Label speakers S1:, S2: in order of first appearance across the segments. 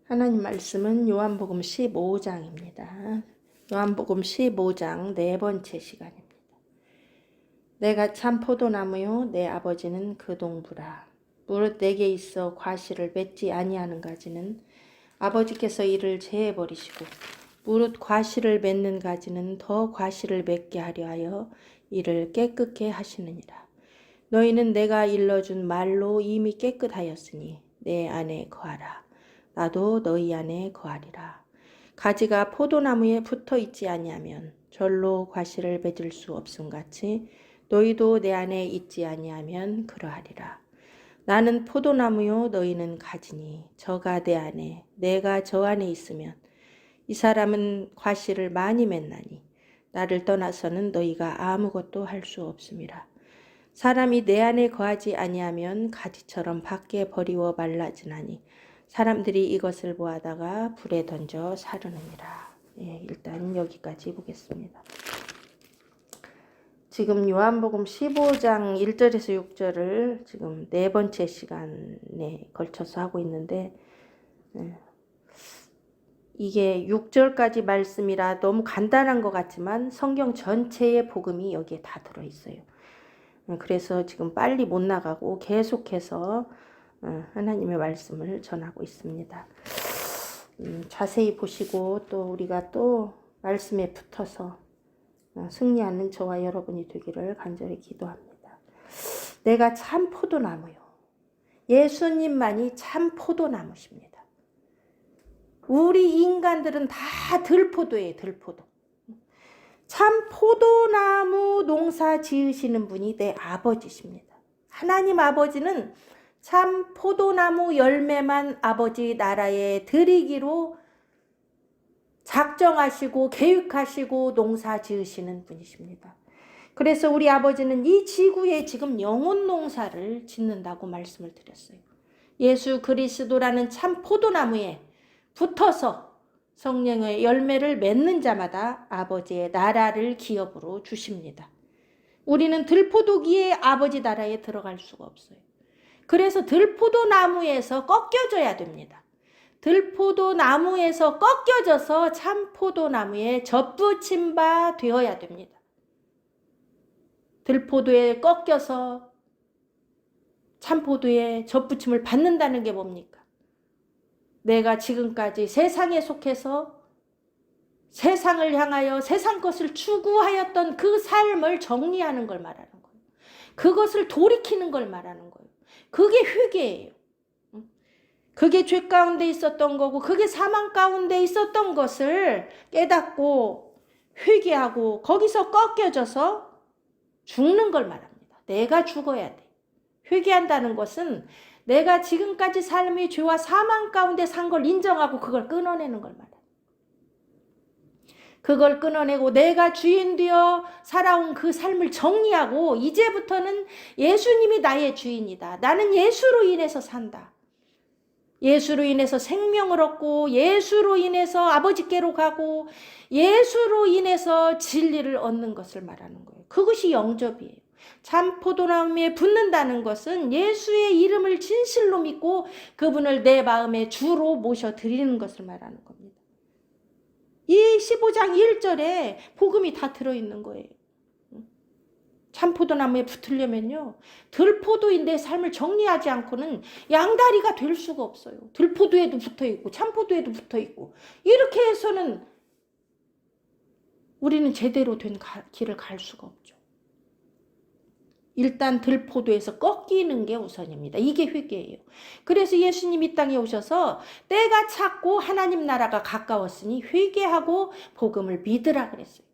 S1: 하나님 말씀은 요한복음 15장입니다. 요한복음 15장 네 번째 시간입니다. 내가 참 포도나무요 내 아버지는 그 동부라. 무릇 내게 있어 과실을 맺지 아니하는 가지는 아버지께서 이를 제해 버리시고 무릇 과실을 맺는 가지는 더 과실을 맺게 하려 하여 이를 깨끗게 하시느니라. 너희는 내가 일러준 말로 이미 깨끗하였으니 내 안에 거하라. 나도 너희 안에 거하리라. 가지가 포도나무에 붙어 있지 아니하면 절로 과실을 맺을 수 없음같이 너희도 내 안에 있지 아니하면 그러하리라. 나는 포도나무요 너희는 가지니 저가 내 안에 내가 저 안에 있으면 이 사람은 과실을 많이 맺나니 나를 떠나서는 너희가 아무것도 할 수 없음이라. 사람이 내 안에 거하지 아니하면 가지처럼 밖에 버리워 말라지나니 사람들이 이것을 보아다가 불에 던져 사르느니라. 일단 여기까지 보겠습니다. 지금 요한복음 15장 1절에서 6절을 지금 네 번째 시간에 걸쳐서 하고 있는데 이게 6절까지 말씀이라 너무 간단한 것 같지만 성경 전체의 복음이 여기에 다 들어있어요. 그래서 지금 빨리 못 나가고 계속해서 하나님의 말씀을 전하고 있습니다. 자세히 보시고 또 우리가 또 말씀에 붙어서 승리하는 저와 여러분이 되기를 간절히 기도합니다. 내가 참 포도나무요. 예수님만이 참 포도나무십니다. 우리 인간들은 다 들포도예요. 들포도. 참 포도나무 농사 지으시는 분이 내 아버지십니다. 하나님 아버지는 참 포도나무 열매만 아버지 나라에 드리기로 작정하시고 계획하시고 농사 지으시는 분이십니다. 그래서 우리 아버지는 이 지구에 지금 영혼 농사를 짓는다고 말씀을 드렸어요. 예수 그리스도라는 참 포도나무에 붙어서 성령의 열매를 맺는 자마다 아버지의 나라를 기업으로 주십니다. 우리는 들포도기에 아버지 나라에 들어갈 수가 없어요. 그래서 들포도 나무에서 꺾여져야 됩니다. 들포도 나무에서 꺾여져서 참포도 나무에 접붙임 바 되어야 됩니다. 들포도에 꺾여서 참포도에 접붙임을 받는다는 게 뭡니까? 내가 지금까지 세상에 속해서 세상을 향하여 세상 것을 추구하였던 그 삶을 정리하는 걸 말하는 거예요. 그것을 돌이키는 걸 말하는 거예요. 그게 회개예요. 그게 죄 가운데 있었던 거고 그게 사망 가운데 있었던 것을 깨닫고 회개하고 거기서 꺾여져서 죽는 걸 말합니다. 내가 죽어야 돼. 회개한다는 것은 내가 지금까지 삶의 죄와 사망 가운데 산 걸 인정하고 그걸 끊어내는 걸 말합니다. 그걸 끊어내고 내가 주인 되어 살아온 그 삶을 정리하고 이제부터는 예수님이 나의 주인이다. 나는 예수로 인해서 산다. 예수로 인해서 생명을 얻고 예수로 인해서 아버지께로 가고 예수로 인해서 진리를 얻는 것을 말하는 거예요. 그것이 영접이에요. 참 포도나무에 붙는다는 것은 예수의 이름을 진실로 믿고 그분을 내 마음의 주로 모셔드리는 것을 말하는 겁니다. 이 15장 1절에 복음이 다 들어있는 거예요. 참포도나무에 붙으려면요. 들포도인 내 삶을 정리하지 않고는 양다리가 될 수가 없어요. 들포도에도 붙어있고 참포도에도 붙어있고 이렇게 해서는 우리는 제대로 된 길을 갈 수가 없죠. 일단 들포도에서 꺾이는 게 우선입니다. 이게 회개예요. 그래서 예수님이 이 땅에 오셔서 때가 찼고 하나님 나라가 가까웠으니 회개하고 복음을 믿으라 그랬어요.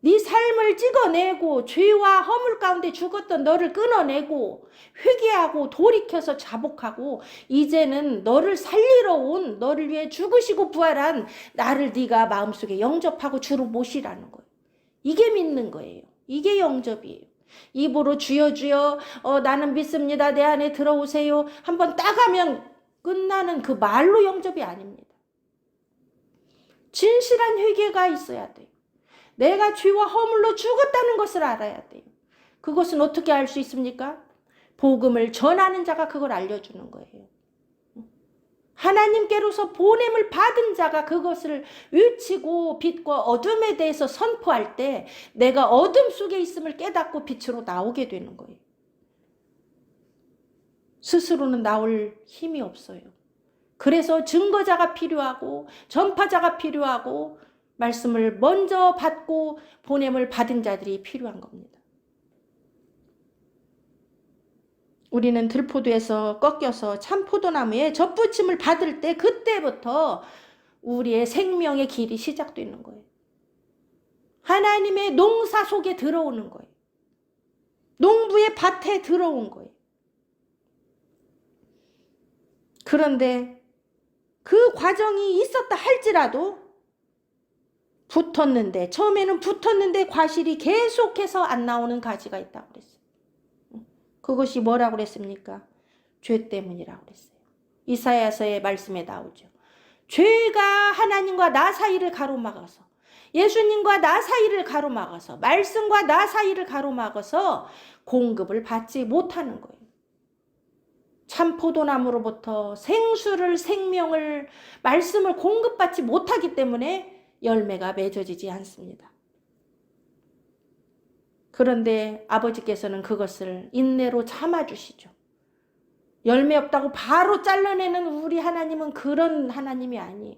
S1: 네 삶을 찍어내고 죄와 허물 가운데 죽었던 너를 끊어내고 회개하고 돌이켜서 자복하고 이제는 너를 살리러 온 너를 위해 죽으시고 부활한 나를 네가 마음속에 영접하고 주로 모시라는 거예요. 이게 믿는 거예요. 이게 영접이에요. 입으로 주여 주여 나는 믿습니다. 내 안에 들어오세요. 한번 따가면 끝나는 그 말로 영접이 아닙니다. 진실한 회개가 있어야 돼요. 내가 죄와 허물로 죽었다는 것을 알아야 돼요. 그것은 어떻게 알 수 있습니까? 복음을 전하는 자가 그걸 알려주는 거예요. 하나님께로서 보냄을 받은 자가 그것을 외치고 빛과 어둠에 대해서 선포할 때 내가 어둠 속에 있음을 깨닫고 빛으로 나오게 되는 거예요. 스스로는 나올 힘이 없어요. 그래서 증거자가 필요하고 전파자가 필요하고 말씀을 먼저 받고 보냄을 받은 자들이 필요한 겁니다. 우리는 들포도에서 꺾여서 참포도나무에 젖붙임을 받을 때 그때부터 우리의 생명의 길이 시작되는 거예요. 하나님의 농사 속에 들어오는 거예요. 농부의 밭에 들어온 거예요. 그런데 그 과정이 있었다 할지라도 처음에는 붙었는데 과실이 계속해서 안 나오는 가지가 있다고 그랬어요. 그것이 뭐라고 그랬습니까? 죄 때문이라고 그랬어요. 이사야서의 말씀에 나오죠. 죄가 하나님과 나 사이를 가로막아서, 예수님과 나 사이를 가로막아서, 말씀과 나 사이를 가로막아서 공급을 받지 못하는 거예요. 참 포도나무로부터 생명을, 말씀을 공급받지 못하기 때문에 열매가 맺어지지 않습니다. 그런데 아버지께서는 그것을 인내로 참아주시죠. 열매 없다고 바로 잘라내는 우리 하나님은 그런 하나님이 아니에요.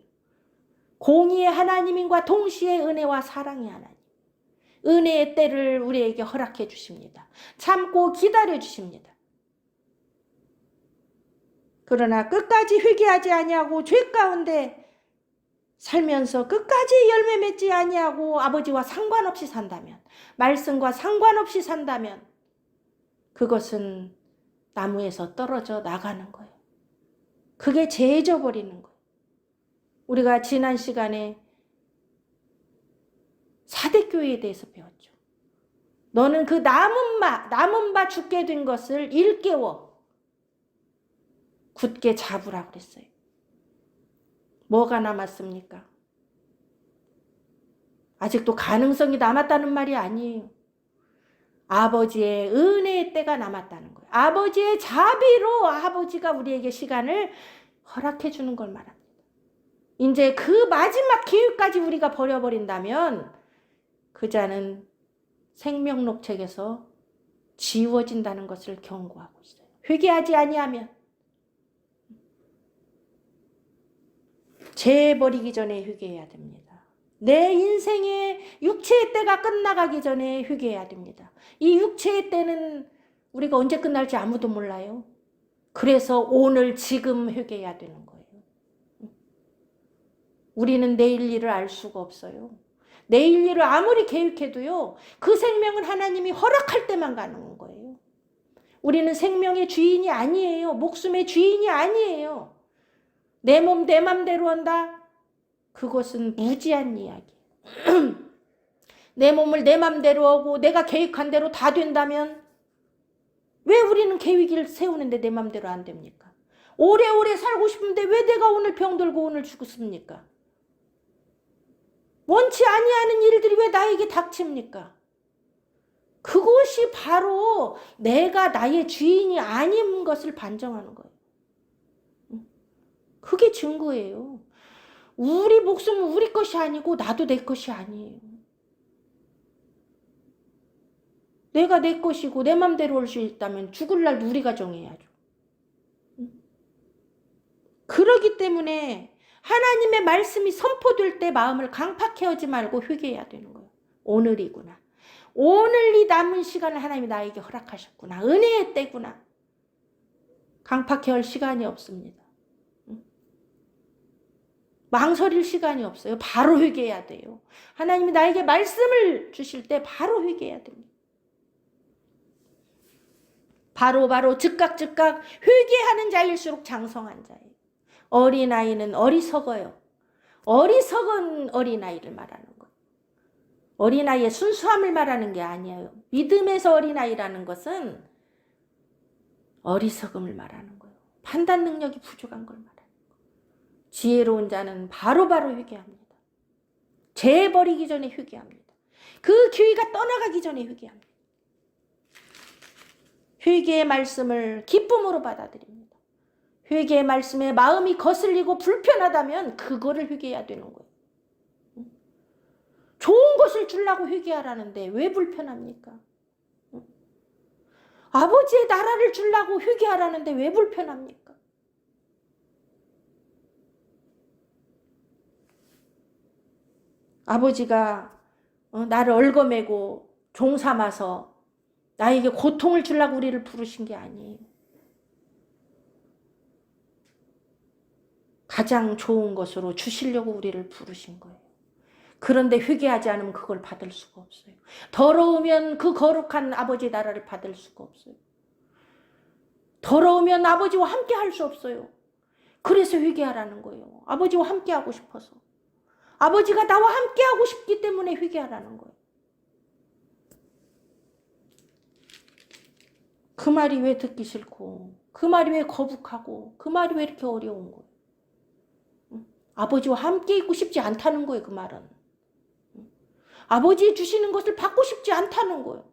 S1: 공의의 하나님인과 동시에 은혜와 사랑의 하나님. 은혜의 때를 우리에게 허락해 주십니다. 참고 기다려 주십니다. 그러나 끝까지 회개하지 아니하고 죄 가운데 살면서 끝까지 열매 맺지 아니하고 아버지와 상관없이 산다면, 말씀과 상관없이 산다면 그것은 나무에서 떨어져 나가는 거예요. 그게 죄져 버리는 거예요. 우리가 지난 시간에 사대교회에 대해서 배웠죠. 너는 그 남은 바 죽게 된 것을 일깨워 굳게 잡으라고 그랬어요. 뭐가 남았습니까? 아직도 가능성이 남았다는 말이 아니에요. 아버지의 은혜의 때가 남았다는 거예요. 아버지의 자비로 아버지가 우리에게 시간을 허락해 주는 걸 말합니다. 이제 그 마지막 기회까지 우리가 버려버린다면 그 자는 생명록 책에서 지워진다는 것을 경고하고 있어요. 회개하지 아니하면, 죄 버리기 전에 회개해야 됩니다. 내 인생의 육체의 때가 끝나가기 전에 회개해야 됩니다. 이 육체의 때는 우리가 언제 끝날지 아무도 몰라요. 그래서 오늘 지금 회개해야 되는 거예요. 우리는 내일 일을 알 수가 없어요. 내일 일을 아무리 계획해도요, 그 생명은 하나님이 허락할 때만 가는 거예요. 우리는 생명의 주인이 아니에요. 목숨의 주인이 아니에요. 내 몸 내 맘대로 한다? 그것은 무지한 이야기예요. 내 몸을 내 맘대로 하고 내가 계획한 대로 다 된다면 왜 우리는 계획을 세우는데 내 맘대로 안 됩니까? 오래오래 살고 싶은데 왜 내가 오늘 병들고 오늘 죽습니까? 원치 아니하는 일들이 왜 나에게 닥칩니까? 그것이 바로 내가 나의 주인이 아닌 것을 반증하는 거예요. 그게 증거예요. 우리 목숨은 우리 것이 아니고 나도 내 것이 아니에요. 내가 내 것이고 내 맘대로 올 수 있다면 죽을 날 우리가 정해야죠. 그러기 때문에 하나님의 말씀이 선포될 때 마음을 강팍해 하지 말고 회개해야 되는 거예요. 오늘이구나. 오늘 이 남은 시간을 하나님이 나에게 허락하셨구나. 은혜의 때구나. 강팍해 할 시간이 없습니다. 망설일 시간이 없어요. 바로 회개해야 돼요. 하나님이 나에게 말씀을 주실 때 바로 회개해야 됩니다. 바로 즉각 회개하는 자일수록 장성한 자예요. 어린아이는 어리석어요. 어리석은 어린아이를 말하는 거예요. 어린아이의 순수함을 말하는 게 아니에요. 믿음에서 어린아이라는 것은 어리석음을 말하는 거예요. 판단 능력이 부족한 걸 말하는 거예요. 지혜로운 자는 바로바로 회개합니다. 죄 버리기 전에 회개합니다. 그 기회가 떠나가기 전에 회개합니다. 회개의 말씀을 기쁨으로 받아들입니다. 회개의 말씀에 마음이 거슬리고 불편하다면 그거를 회개해야 되는 거예요. 좋은 것을 주려고 회개하라는데 왜 불편합니까? 아버지의 나라를 주려고 회개하라는데 왜 불편합니까? 아버지가 나를 얽어매고 종 삼아서 나에게 고통을 주려고 우리를 부르신 게 아니에요. 가장 좋은 것으로 주시려고 우리를 부르신 거예요. 그런데 회개하지 않으면 그걸 받을 수가 없어요. 더러우면 그 거룩한 아버지 나라를 받을 수가 없어요. 더러우면 아버지와 함께 할 수 없어요. 그래서 회개하라는 거예요. 아버지와 함께 하고 싶어서. 아버지가 나와 함께 하고 싶기 때문에 회개하라는 거예요. 그 말이 왜 듣기 싫고, 그 말이 왜 거북하고, 그 말이 왜 이렇게 어려운 거예요? 아버지와 함께 있고 싶지 않다는 거예요, 그 말은. 아버지 주시는 것을 받고 싶지 않다는 거예요.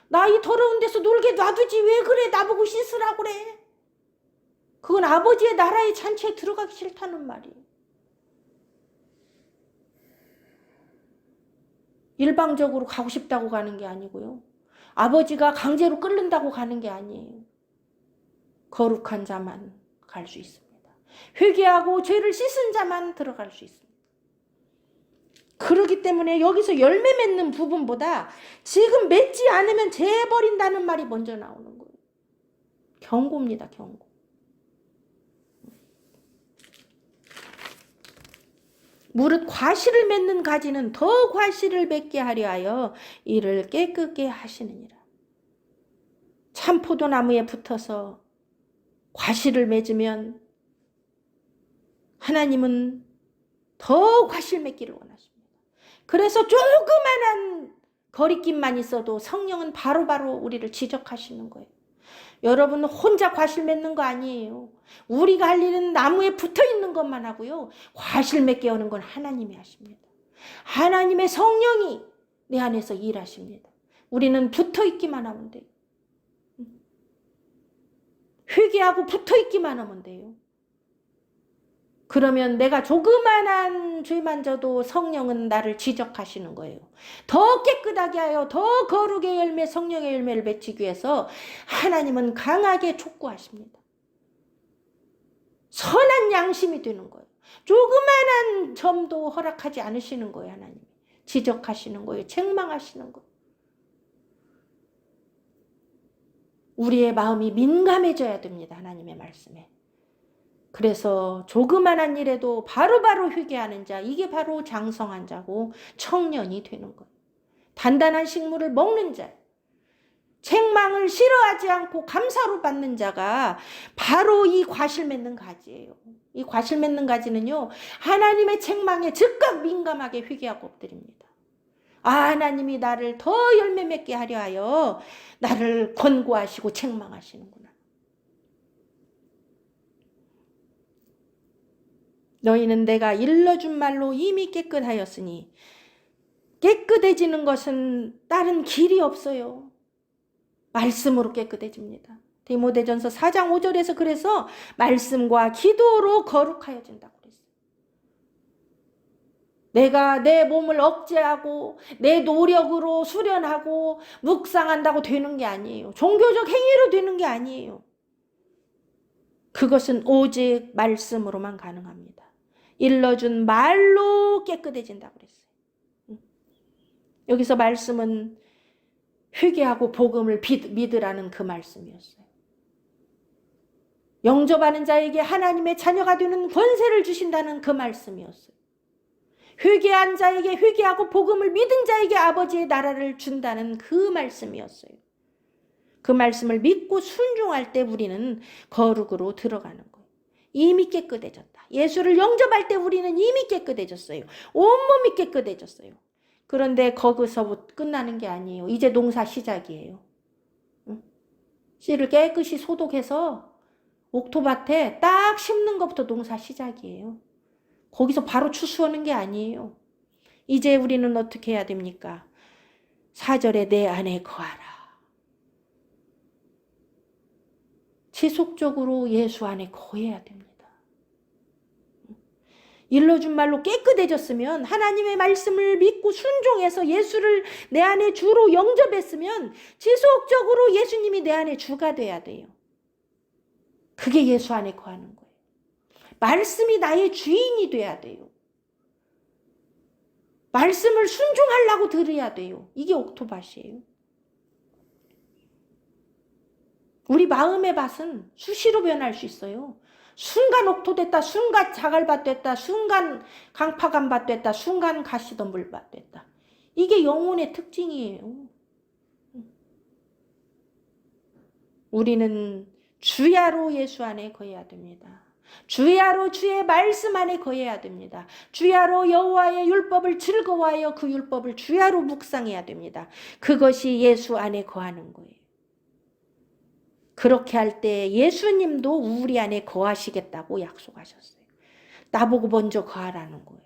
S1: 나 이 더러운 데서 놀게 놔두지 왜 그래? 나보고 씻으라고 그래. 그건 아버지의 나라의 잔치에 들어가기 싫다는 말이에요. 일방적으로 가고 싶다고 가는 게 아니고요. 아버지가 강제로 끌른다고 가는 게 아니에요. 거룩한 자만 갈 수 있습니다. 회개하고 죄를 씻은 자만 들어갈 수 있습니다. 그렇기 때문에 여기서 열매 맺는 부분보다 지금 맺지 않으면 재버린다는 말이 먼저 나오는 거예요. 경고입니다. 경고. 무릇 과실을 맺는 가지는 더 과실을 맺게 하려 하여 이를 깨끗게 하시느니라. 참 포도나무에 붙어서 과실을 맺으면 하나님은 더 과실 맺기를 원하십니다. 그래서 조그만한 거리낌만 있어도 성령은 바로바로 우리를 지적하시는 거예요. 여러분 혼자 과실 맺는 거 아니에요. 우리가 할 일은 나무에 붙어있는 것만 하고요. 과실 맺게 하는 건 하나님이 하십니다. 하나님의 성령이 내 안에서 일하십니다. 우리는 붙어있기만 하면 돼요. 회개하고 붙어있기만 하면 돼요. 그러면 내가 조그만한 죄만 져도 성령은 나를 지적하시는 거예요. 더 깨끗하게 하여 더 거룩의 열매, 성령의 열매를 맺기 위해서 하나님은 강하게 촉구하십니다. 선한 양심이 되는 거예요. 조그만한 점도 허락하지 않으시는 거예요. 하나님이 지적하시는 거예요. 책망하시는 거예요. 우리의 마음이 민감해져야 됩니다. 하나님의 말씀에. 그래서 조그만한 일에도 바로바로 회개하는 자, 이게 바로 장성한 자고 청년이 되는 거예요. 단단한 식물을 먹는 자, 책망을 싫어하지 않고 감사로 받는 자가 바로 이 과실 맺는 가지예요. 이 과실 맺는 가지는요, 하나님의 책망에 즉각 민감하게 회개하고 엎드립니다. 아, 하나님이 나를 더 열매 맺게 하려 하여 나를 권고하시고 책망하시는구나. 너희는 내가 일러준 말로 이미 깨끗하였으니, 깨끗해지는 것은 다른 길이 없어요. 말씀으로 깨끗해집니다. 디모데전서 4장 5절에서 그래서 말씀과 기도로 거룩하여진다고 그랬어요. 내가 내 몸을 억제하고 내 노력으로 수련하고 묵상한다고 되는 게 아니에요. 종교적 행위로 되는 게 아니에요. 그것은 오직 말씀으로만 가능합니다. 일러준 말로 깨끗해진다고 그랬어요. 여기서 말씀은 회개하고 복음을 믿으라는 그 말씀이었어요. 영접하는 자에게 하나님의 자녀가 되는 권세를 주신다는 그 말씀이었어요. 회개한 자에게, 회개하고 복음을 믿은 자에게 아버지의 나라를 준다는 그 말씀이었어요. 그 말씀을 믿고 순종할 때 우리는 거룩으로 들어가는 거예요. 이미 깨끗해졌다. 예수를 영접할 때 우리는 이미 깨끗해졌어요. 온몸이 깨끗해졌어요. 그런데 거기서 끝나는 게 아니에요. 이제 농사 시작이에요. 씨를 깨끗이 소독해서 옥토밭에 딱 심는 것부터 농사 시작이에요. 거기서 바로 추수하는 게 아니에요. 이제 우리는 어떻게 해야 됩니까? 4절에 내 안에 거하라. 지속적으로 예수 안에 거해야 됩니다. 일러준 말로 깨끗해졌으면, 하나님의 말씀을 믿고 순종해서 예수를 내 안에 주로 영접했으면 지속적으로 예수님이 내 안에 주가 돼야 돼요. 그게 예수 안에 거하는 거예요. 말씀이 나의 주인이 돼야 돼요. 말씀을 순종하려고 들어야 돼요. 이게 옥토밭이에요. 우리 마음의 밭은 수시로 변할 수 있어요. 순간 옥토됐다, 순간 자갈밭 됐다, 순간 강파간밭 됐다, 순간 가시덤불밭 됐다. 이게 영혼의 특징이에요. 우리는 주야로 예수 안에 거해야 됩니다. 주야로 주의 말씀 안에 거해야 됩니다. 주야로 여호와의 율법을 즐거워하여 그 율법을 주야로 묵상해야 됩니다. 그것이 예수 안에 거하는 거예요. 그렇게 할 때 예수님도 우리 안에 거하시겠다고 약속하셨어요. 나보고 먼저 거하라는 거예요.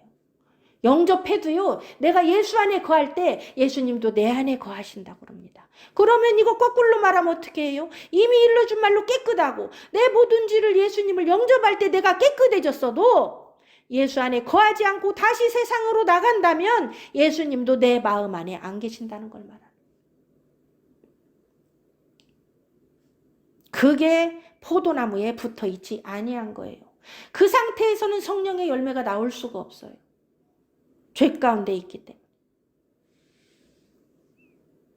S1: 영접해도요, 내가 예수 안에 거할 때 예수님도 내 안에 거하신다고 그럽니다. 그러면 이거 거꾸로 말하면 어떻게 해요? 이미 일러준 말로 깨끗하고 내 모든 죄를 예수님을 영접할 때 내가 깨끗해졌어도 예수 안에 거하지 않고 다시 세상으로 나간다면 예수님도 내 마음 안에 안 계신다는 걸 말합니다. 그게 포도나무에 붙어있지 아니한 거예요. 그 상태에서는 성령의 열매가 나올 수가 없어요. 죄 가운데 있기 때문에.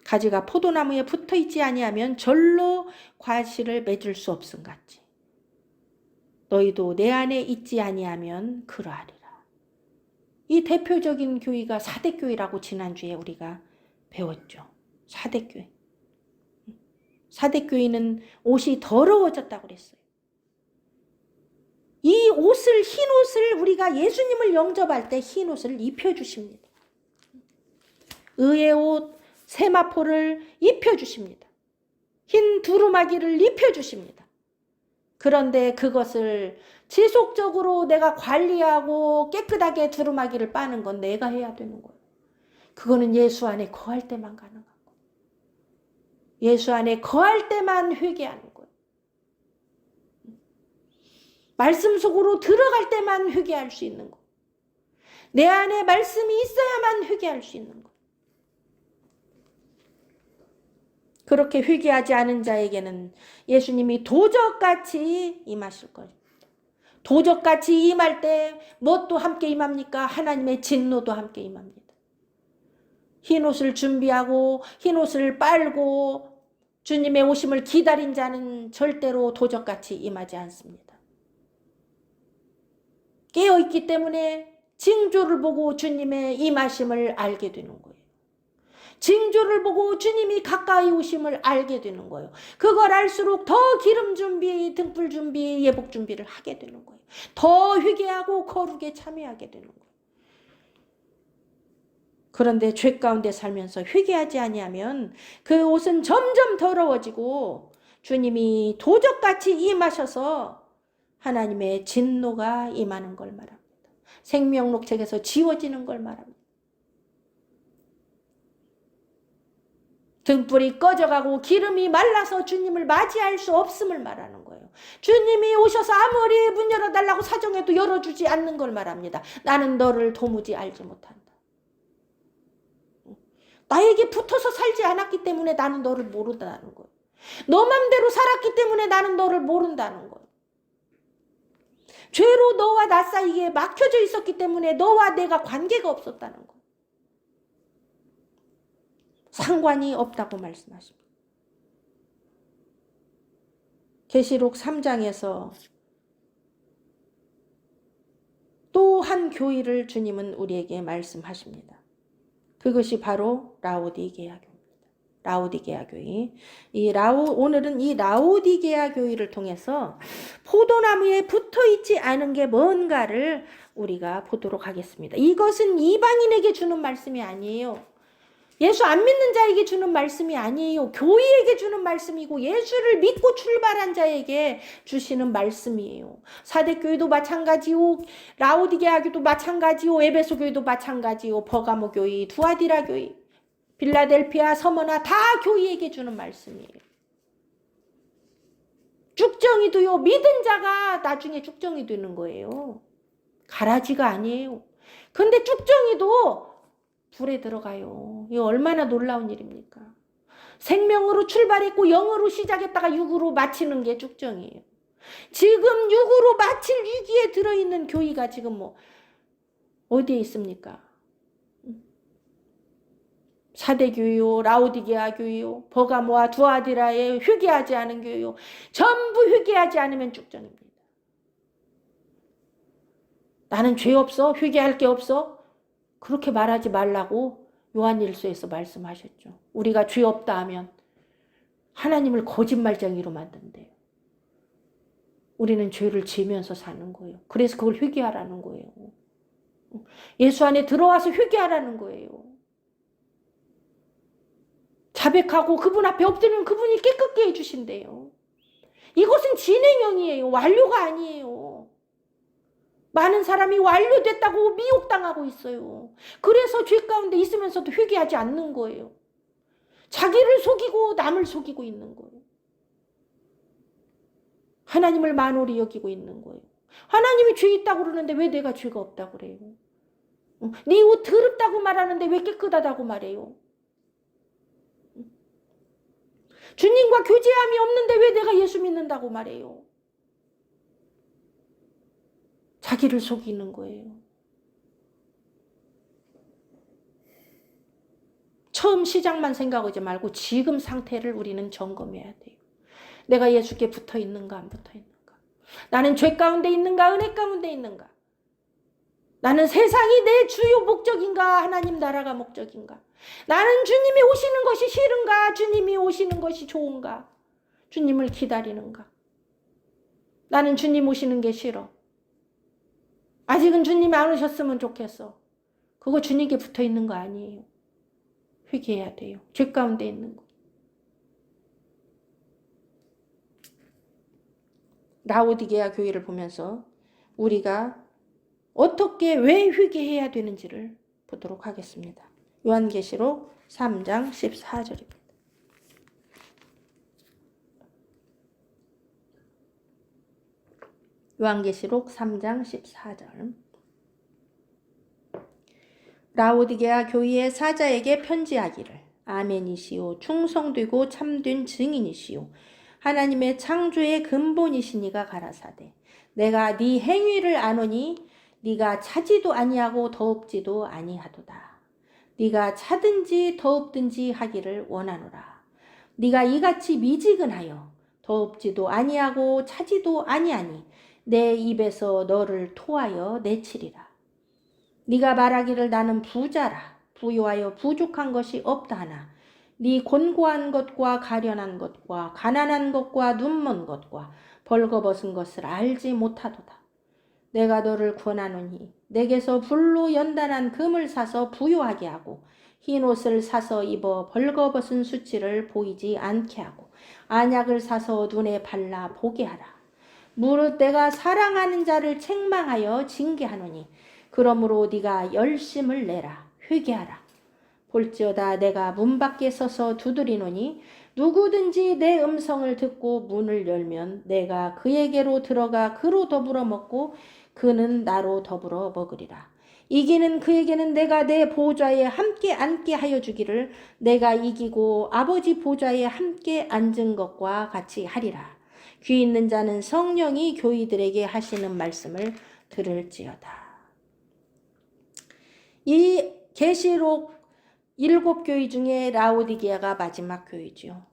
S1: 가지가 포도나무에 붙어있지 아니하면 절로 과실을 맺을 수 없음같이 너희도 내 안에 있지 아니하면 그러하리라. 이 대표적인 교회가 사대교회라고 지난주에 우리가 배웠죠. 사대교회. 사대교회는 옷이 더러워졌다고 그랬어요. 이 옷을, 흰 옷을 우리가 예수님을 영접할 때 흰 옷을 입혀주십니다. 의의 옷, 세마포를 입혀주십니다. 흰 두루마기를 입혀주십니다. 그런데 그것을 지속적으로 내가 관리하고 깨끗하게 두루마기를 빠는 건 내가 해야 되는 거예요. 그거는 예수 안에 거할 때만 가능한 거예요. 예수 안에 거할 때만 회개하는 거예요. 말씀 속으로 들어갈 때만 회개할 수 있는 거예요. 내 안에 말씀이 있어야만 회개할 수 있는 거예요. 그렇게 회개하지 않은 자에게는 예수님이 도적같이 임하실 거예요. 도적같이 임할 때 무엇도 함께 임합니까? 하나님의 진노도 함께 임합니다. 흰옷을 준비하고 흰옷을 빨고 주님의 오심을 기다린 자는 절대로 도적같이 임하지 않습니다. 깨어있기 때문에 징조를 보고 주님의 임하심을 알게 되는 거예요. 징조를 보고 주님이 가까이 오심을 알게 되는 거예요. 그걸 알수록 더 기름 준비, 등불 준비, 예복 준비를 하게 되는 거예요. 더 회개하고 거룩에 참여하게 되는 거예요. 그런데 죄 가운데 살면서 회개하지 아니하면 그 옷은 점점 더러워지고 주님이 도적같이 임하셔서 하나님의 진노가 임하는 걸 말합니다. 생명록 책에서 지워지는 걸 말합니다. 등불이 꺼져가고 기름이 말라서 주님을 맞이할 수 없음을 말하는 거예요. 주님이 오셔서 아무리 문 열어달라고 사정해도 열어주지 않는 걸 말합니다. 나는 너를 도무지 알지 못한다. 나에게 붙어서 살지 않았기 때문에 나는 너를 모른다는 거예요. 너 맘대로 살았기 때문에 나는 너를 모른다는 거예요. 죄로 너와 나 사이에 막혀져 있었기 때문에 너와 내가 관계가 없었다는 거예요. 상관이 없다고 말씀하십니다. 계시록 3장에서 또 한 교회를 주님은 우리에게 말씀하십니다. 그것이 바로 라오디게아 교회입니다. 라오디게아 교회. 오늘은 이 라오디게아 교회를 통해서 포도나무에 붙어있지 않은 게 뭔가를 우리가 보도록 하겠습니다. 이것은 이방인에게 주는 말씀이 아니에요. 예수 안 믿는 자에게 주는 말씀이 아니에요. 교회에게 주는 말씀이고 예수를 믿고 출발한 자에게 주시는 말씀이에요. 사대교회도 마찬가지요. 라오디게아 교회도 마찬가지요. 에베소 교회도 마찬가지요. 버가모 교회, 두아디라 교회, 빌라델피아, 서머나 다 교회에게 주는 말씀이에요. 쭉정이도요, 믿은 자가 나중에 쭉정이 되는 거예요. 가라지가 아니에요. 근데 쭉정이도 불에 들어가요. 이거 얼마나 놀라운 일입니까? 생명으로 출발했고 영으로 시작했다가 육으로 마치는 게 쭉정이에요. 지금 육으로 마칠 위기에 들어있는 교회가 지금 뭐 어디에 있습니까? 사대교회요, 라오디게아 교회요, 버가모와 두아디라에 회개하지 않은 교회요. 전부 회개하지 않으면 쭉정입니다. 나는 죄 없어? 회개할 게 없어? 그렇게 말하지 말라고 요한일서에서 말씀하셨죠. 우리가 죄 없다 하면 하나님을 거짓말쟁이로 만든대요. 우리는 죄를 지면서 사는 거예요. 그래서 그걸 회개하라는 거예요. 예수 안에 들어와서 회개하라는 거예요. 자백하고 그분 앞에 엎드리면 그분이 깨끗게 해주신대요. 이것은 진행형이에요. 완료가 아니에요. 많은 사람이 완료됐다고 미혹당하고 있어요. 그래서 죄 가운데 있으면서도 회개하지 않는 거예요. 자기를 속이고 남을 속이고 있는 거예요. 하나님을 만홀히 여기고 있는 거예요. 하나님이 죄 있다고 그러는데 왜 내가 죄가 없다고 그래요? 네 옷 더럽다고 말하는데 왜 깨끗하다고 말해요? 주님과 교제함이 없는데 왜 내가 예수 믿는다고 말해요? 자기를 속이는 거예요. 처음 시작만 생각하지 말고 지금 상태를 우리는 점검해야 돼요. 내가 예수께 붙어 있는가 안 붙어 있는가? 나는 죄 가운데 있는가 은혜 가운데 있는가? 나는 세상이 내 주요 목적인가 하나님 나라가 목적인가? 나는 주님이 오시는 것이 싫은가? 주님이 오시는 것이 좋은가? 주님을 기다리는가? 나는 주님 오시는 게 싫어. 아직은 주님이 안 오셨으면 좋겠어. 그거 주님께 붙어 있는 거 아니에요. 회개해야 돼요. 죄 가운데 있는 거. 라오디게아 교회를 보면서 우리가 어떻게 왜 회개해야 되는지를 보도록 하겠습니다. 요한계시록 3장 14절입니다. 요한계시록 3장 14절. 라오디게아 교회의 사자에게 편지하기를 아멘이시오 충성되고 참된 증인이시오 하나님의 창조의 근본이시니가 가라사대 내가 네 행위를 아노니 네가 차지도 아니하고 더웁지도 아니하도다. 네가 차든지 더웁든지 하기를 원하노라. 네가 이같이 미지근하여 더웁지도 아니하고 차지도 아니하니 내 입에서 너를 토하여 내치리라. 네가 말하기를 나는 부자라 부유하여 부족한 것이 없다 하나 네 곤고한 것과 가련한 것과 가난한 것과 눈먼 것과 벌거벗은 것을 알지 못하도다. 내가 너를 권하노니 내게서 불로 연단한 금을 사서 부유하게 하고 흰옷을 사서 입어 벌거벗은 수치를 보이지 않게 하고 안약을 사서 눈에 발라 보게 하라. 무릇 내가 사랑하는 자를 책망하여 징계하노니 그러므로 네가 열심을 내라 회개하라. 볼지어다 내가 문 밖에 서서 두드리노니 누구든지 내 음성을 듣고 문을 열면 내가 그에게로 들어가 그로 더불어 먹고 그는 나로 더불어 먹으리라. 이기는 그에게는 내가 내 보좌에 함께 앉게 하여 주기를 내가 이기고 아버지 보좌에 함께 앉은 것과 같이 하리라. 귀 있는 자는 성령이 교회들에게 하시는 말씀을 들을지어다. 이 계시록 7교회 중에 라오디게아가 마지막 교회죠.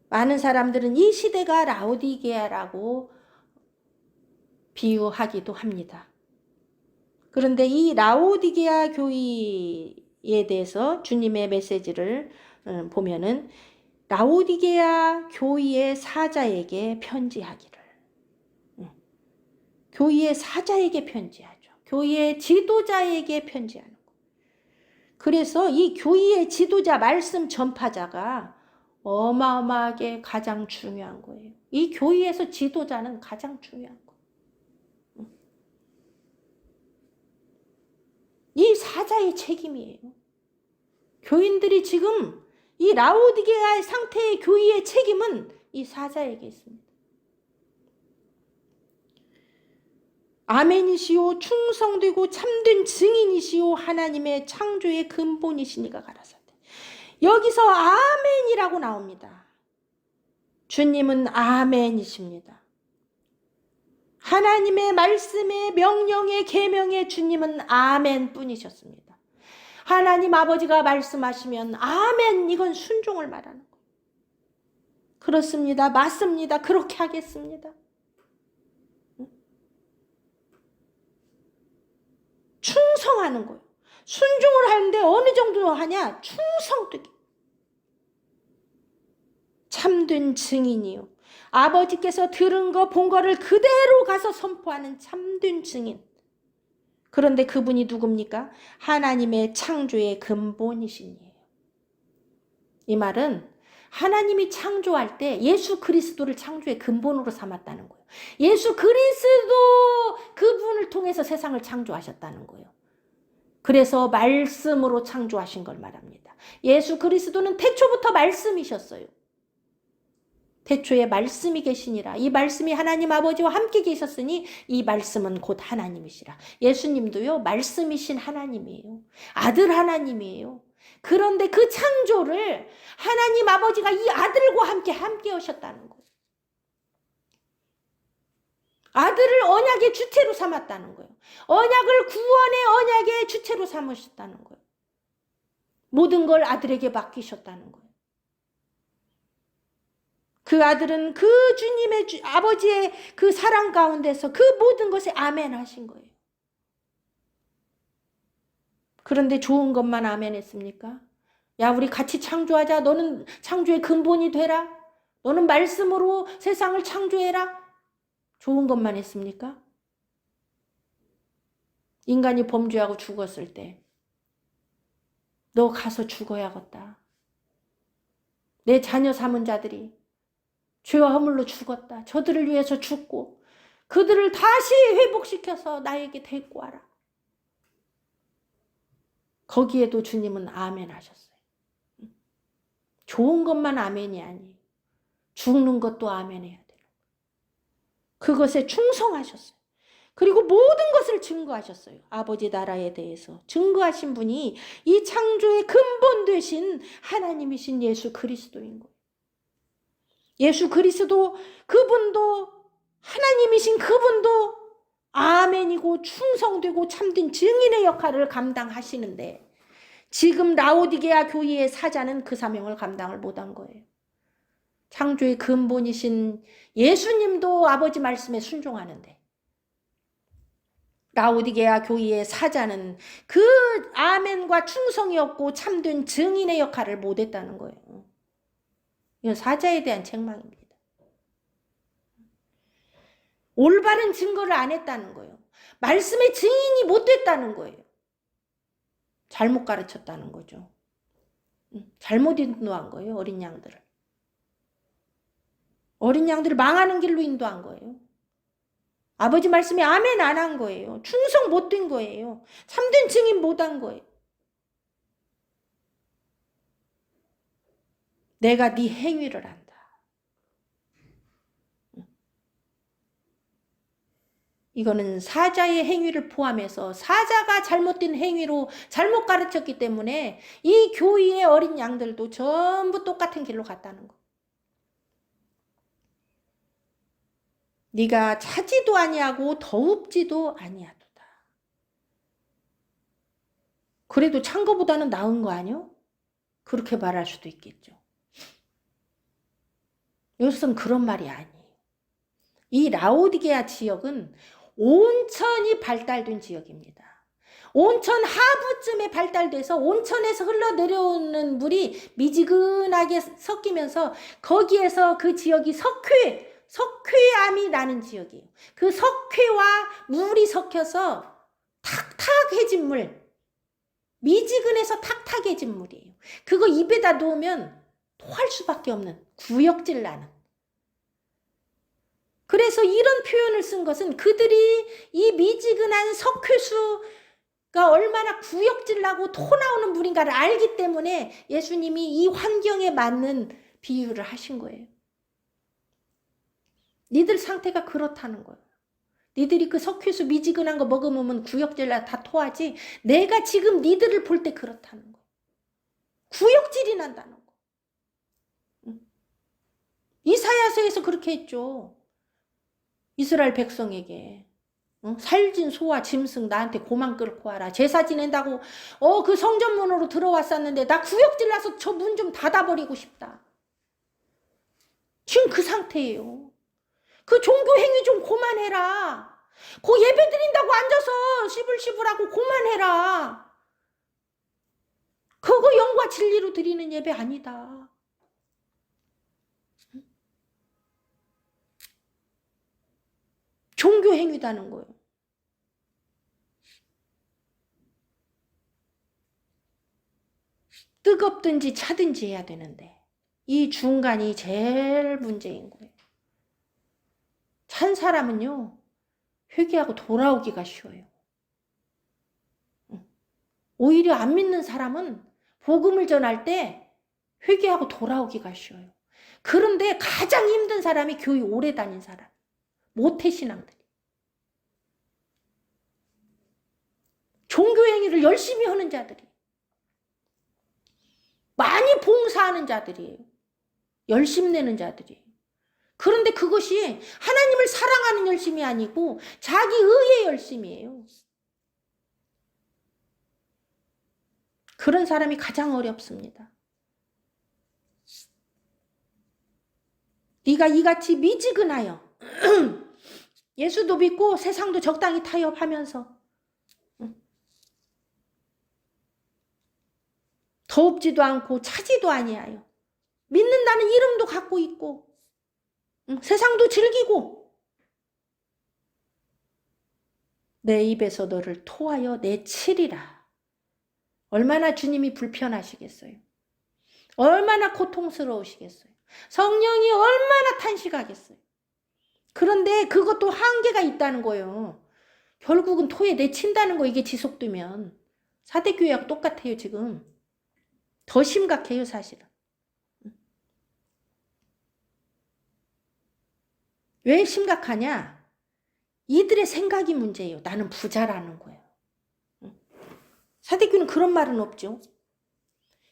S1: 많은 사람들은 이 시대가 라오디게아라고 비유하기도 합니다. 그런데 이 라오디게아 교회에 대해서 주님의 메시지를 보면은 라오디게아 교회의 사자에게 편지하기를. 교회의 사자에게 편지하죠. 교회의 지도자에게 편지하는 거. 그래서 이 교회의 지도자 말씀 전파자가 어마어마하게 가장 중요한 거예요. 이 교회에서 지도자는 가장 중요한 거예요. 이 사자의 책임이에요. 교인들이 지금 이 라오디게아의 상태의 교회의 책임은 이 사자에게 있습니다. 아멘이시오 충성되고 참된 증인이시오 하나님의 창조의 근본이시니가 가라사대. 여기서 아멘이라고 나옵니다. 주님은 아멘이십니다. 하나님의 말씀에 명령에 계명에 주님은 아멘 뿐이셨습니다. 하나님 아버지가 말씀하시면 아멘, 이건 순종을 말하는 거예요. 그렇습니다. 맞습니다. 그렇게 하겠습니다. 충성하는 거예요. 순종을 하는데 어느 정도 하냐? 충성되게. 참된 증인이요. 아버지께서 들은 거, 본 거를 그대로 가서 선포하는 참된 증인. 그런데 그분이 누굽니까? 하나님의 창조의 근본이시니에요. 이 말은 하나님이 창조할 때 예수 그리스도를 창조의 근본으로 삼았다는 거예요. 예수 그리스도 그분을 통해서 세상을 창조하셨다는 거예요. 그래서 말씀으로 창조하신 걸 말합니다. 예수 그리스도는 태초부터 말씀이셨어요. 태초에 말씀이 계시니라. 이 말씀이 하나님 아버지와 함께 계셨으니 이 말씀은 곧 하나님이시라. 예수님도요, 말씀이신 하나님이에요. 아들 하나님이에요. 그런데 그 창조를 하나님 아버지가 이 아들과 함께 하셨다는 거예요. 아들을 언약의 주체로 삼았다는 거예요. 언약을 구원의 언약의 주체로 삼으셨다는 거예요. 모든 걸 아들에게 맡기셨다는 거예요. 그 아들은 그 주님의 아버지의 그 사랑 가운데서 그 모든 것에 아멘 하신 거예요. 그런데 좋은 것만 아멘 했습니까? 야, 우리 같이 창조하자. 너는 창조의 근본이 되라. 너는 말씀으로 세상을 창조해라. 좋은 것만 했습니까? 인간이 범죄하고 죽었을 때 너 가서 죽어야겠다. 내 자녀 삼은 자들이 죄와 허물로 죽었다. 저들을 위해서 죽고 그들을 다시 회복시켜서 나에게 데리고 와라. 거기에도 주님은 아멘 하셨어요. 좋은 것만 아멘이 아니에요. 죽는 것도 아멘 해야 돼요. 그것에 충성하셨어요. 그리고 모든 것을 증거하셨어요. 아버지 나라에 대해서 증거하신 분이 이 창조의 근본 되신 하나님이신 예수 그리스도인 거예요. 예수 그리스도 그분도 하나님이신 그분도 아멘이고 충성되고 참된 증인의 역할을 감당하시는데 지금 라오디게아 교회의 사자는 그 사명을 감당을 못한 거예요. 창조의 근본이신 예수님도 아버지 말씀에 순종하는데 라오디게아 교회의 사자는 그 아멘과 충성이 없고 참된 증인의 역할을 못했다는 거예요. 이건 사자에 대한 책망입니다. 올바른 증거를 안 했다는 거예요. 말씀의 증인이 못 됐다는 거예요. 잘못 가르쳤다는 거죠. 잘못 인도한 거예요. 어린 양들을. 어린 양들을 망하는 길로 인도한 거예요. 아버지 말씀에 아멘 안 한 거예요. 충성 못 된 거예요. 참된 증인 못 한 거예요. 내가 네 행위를 안다. 이거는 사자의 행위를 포함해서 사자가 잘못된 행위로 잘못 가르쳤기 때문에 이 교회의 어린 양들도 전부 똑같은 길로 갔다는 거. 네가 차지도 아니하고 더웁지도 아니하도다. 그래도 찬 거보다는 나은 거 아니요? 그렇게 말할 수도 있겠죠. 여기서는 그런 말이 아니에요. 이 라오디게아 지역은 온천이 발달된 지역입니다. 온천 하부쯤에 발달돼서 온천에서 흘러내려오는 물이 미지근하게 섞이면서 거기에서 그 지역이 석회암이 나는 지역이에요. 그 석회와 물이 섞여서 탁탁해진 물, 미지근해서 탁탁해진 물이에요. 그거 입에다 놓으면 토할 수밖에 없는 구역질 나는. 그래서 이런 표현을 쓴 것은 그들이 이 미지근한 석회수가 얼마나 구역질 나고 토 나오는 물인가를 알기 때문에 예수님이 이 환경에 맞는 비유를 하신 거예요. 니들 상태가 그렇다는 거예요. 니들이 그 석회수 미지근한 거 먹으면 구역질 다 토하지. 내가 지금 니들을 볼 때 그렇다는 거야. 구역질이 난다는 거. 이사야서에서 그렇게 했죠. 이스라엘 백성에게. 살진 소와 짐승 나한테 고만 끌고 와라. 제사 지낸다고 그 성전문으로 들어왔었는데 나 구역질 나서 저 문 좀 닫아버리고 싶다. 지금 그 상태예요. 그 종교행위 좀 그만해라. 그 예배 드린다고 앉아서 시불시불하고 그만해라. 그거 영과 진리로 드리는 예배 아니다. 종교행위다는 거예요. 뜨겁든지 차든지 해야 되는데 이 중간이 제일 문제인 거예요. 찬 사람은요, 회개하고 돌아오기가 쉬워요. 오히려 안 믿는 사람은 복음을 전할 때 회개하고 돌아오기가 쉬워요. 그런데 가장 힘든 사람이 교회 오래 다닌 사람, 모태신앙들이. 종교행위를 열심히 하는 자들이. 많이 봉사하는 자들이에요. 열심 내는 자들이에요. 그런데 그것이 하나님을 사랑하는 열심이 아니고 자기 의의 열심이에요. 그런 사람이 가장 어렵습니다. 네가 이같이 미지근하여 예수도 믿고 세상도 적당히 타협하면서 더웁지도 않고 차지도 아니하여 믿는다는 이름도 갖고 있고 세상도 즐기고 내 입에서 너를 토하여 내치리라. 얼마나 주님이 불편하시겠어요. 얼마나 고통스러우시겠어요. 성령이 얼마나 탄식하겠어요. 그런데 그것도 한계가 있다는 거예요. 결국은 토에 내친다는 거. 이게 지속되면 사대교회하고 똑같아요. 지금 더 심각해요. 사실은. 왜 심각하냐? 이들의 생각이 문제예요. 나는 부자라는 거예요. 사대교회는 그런 말은 없죠.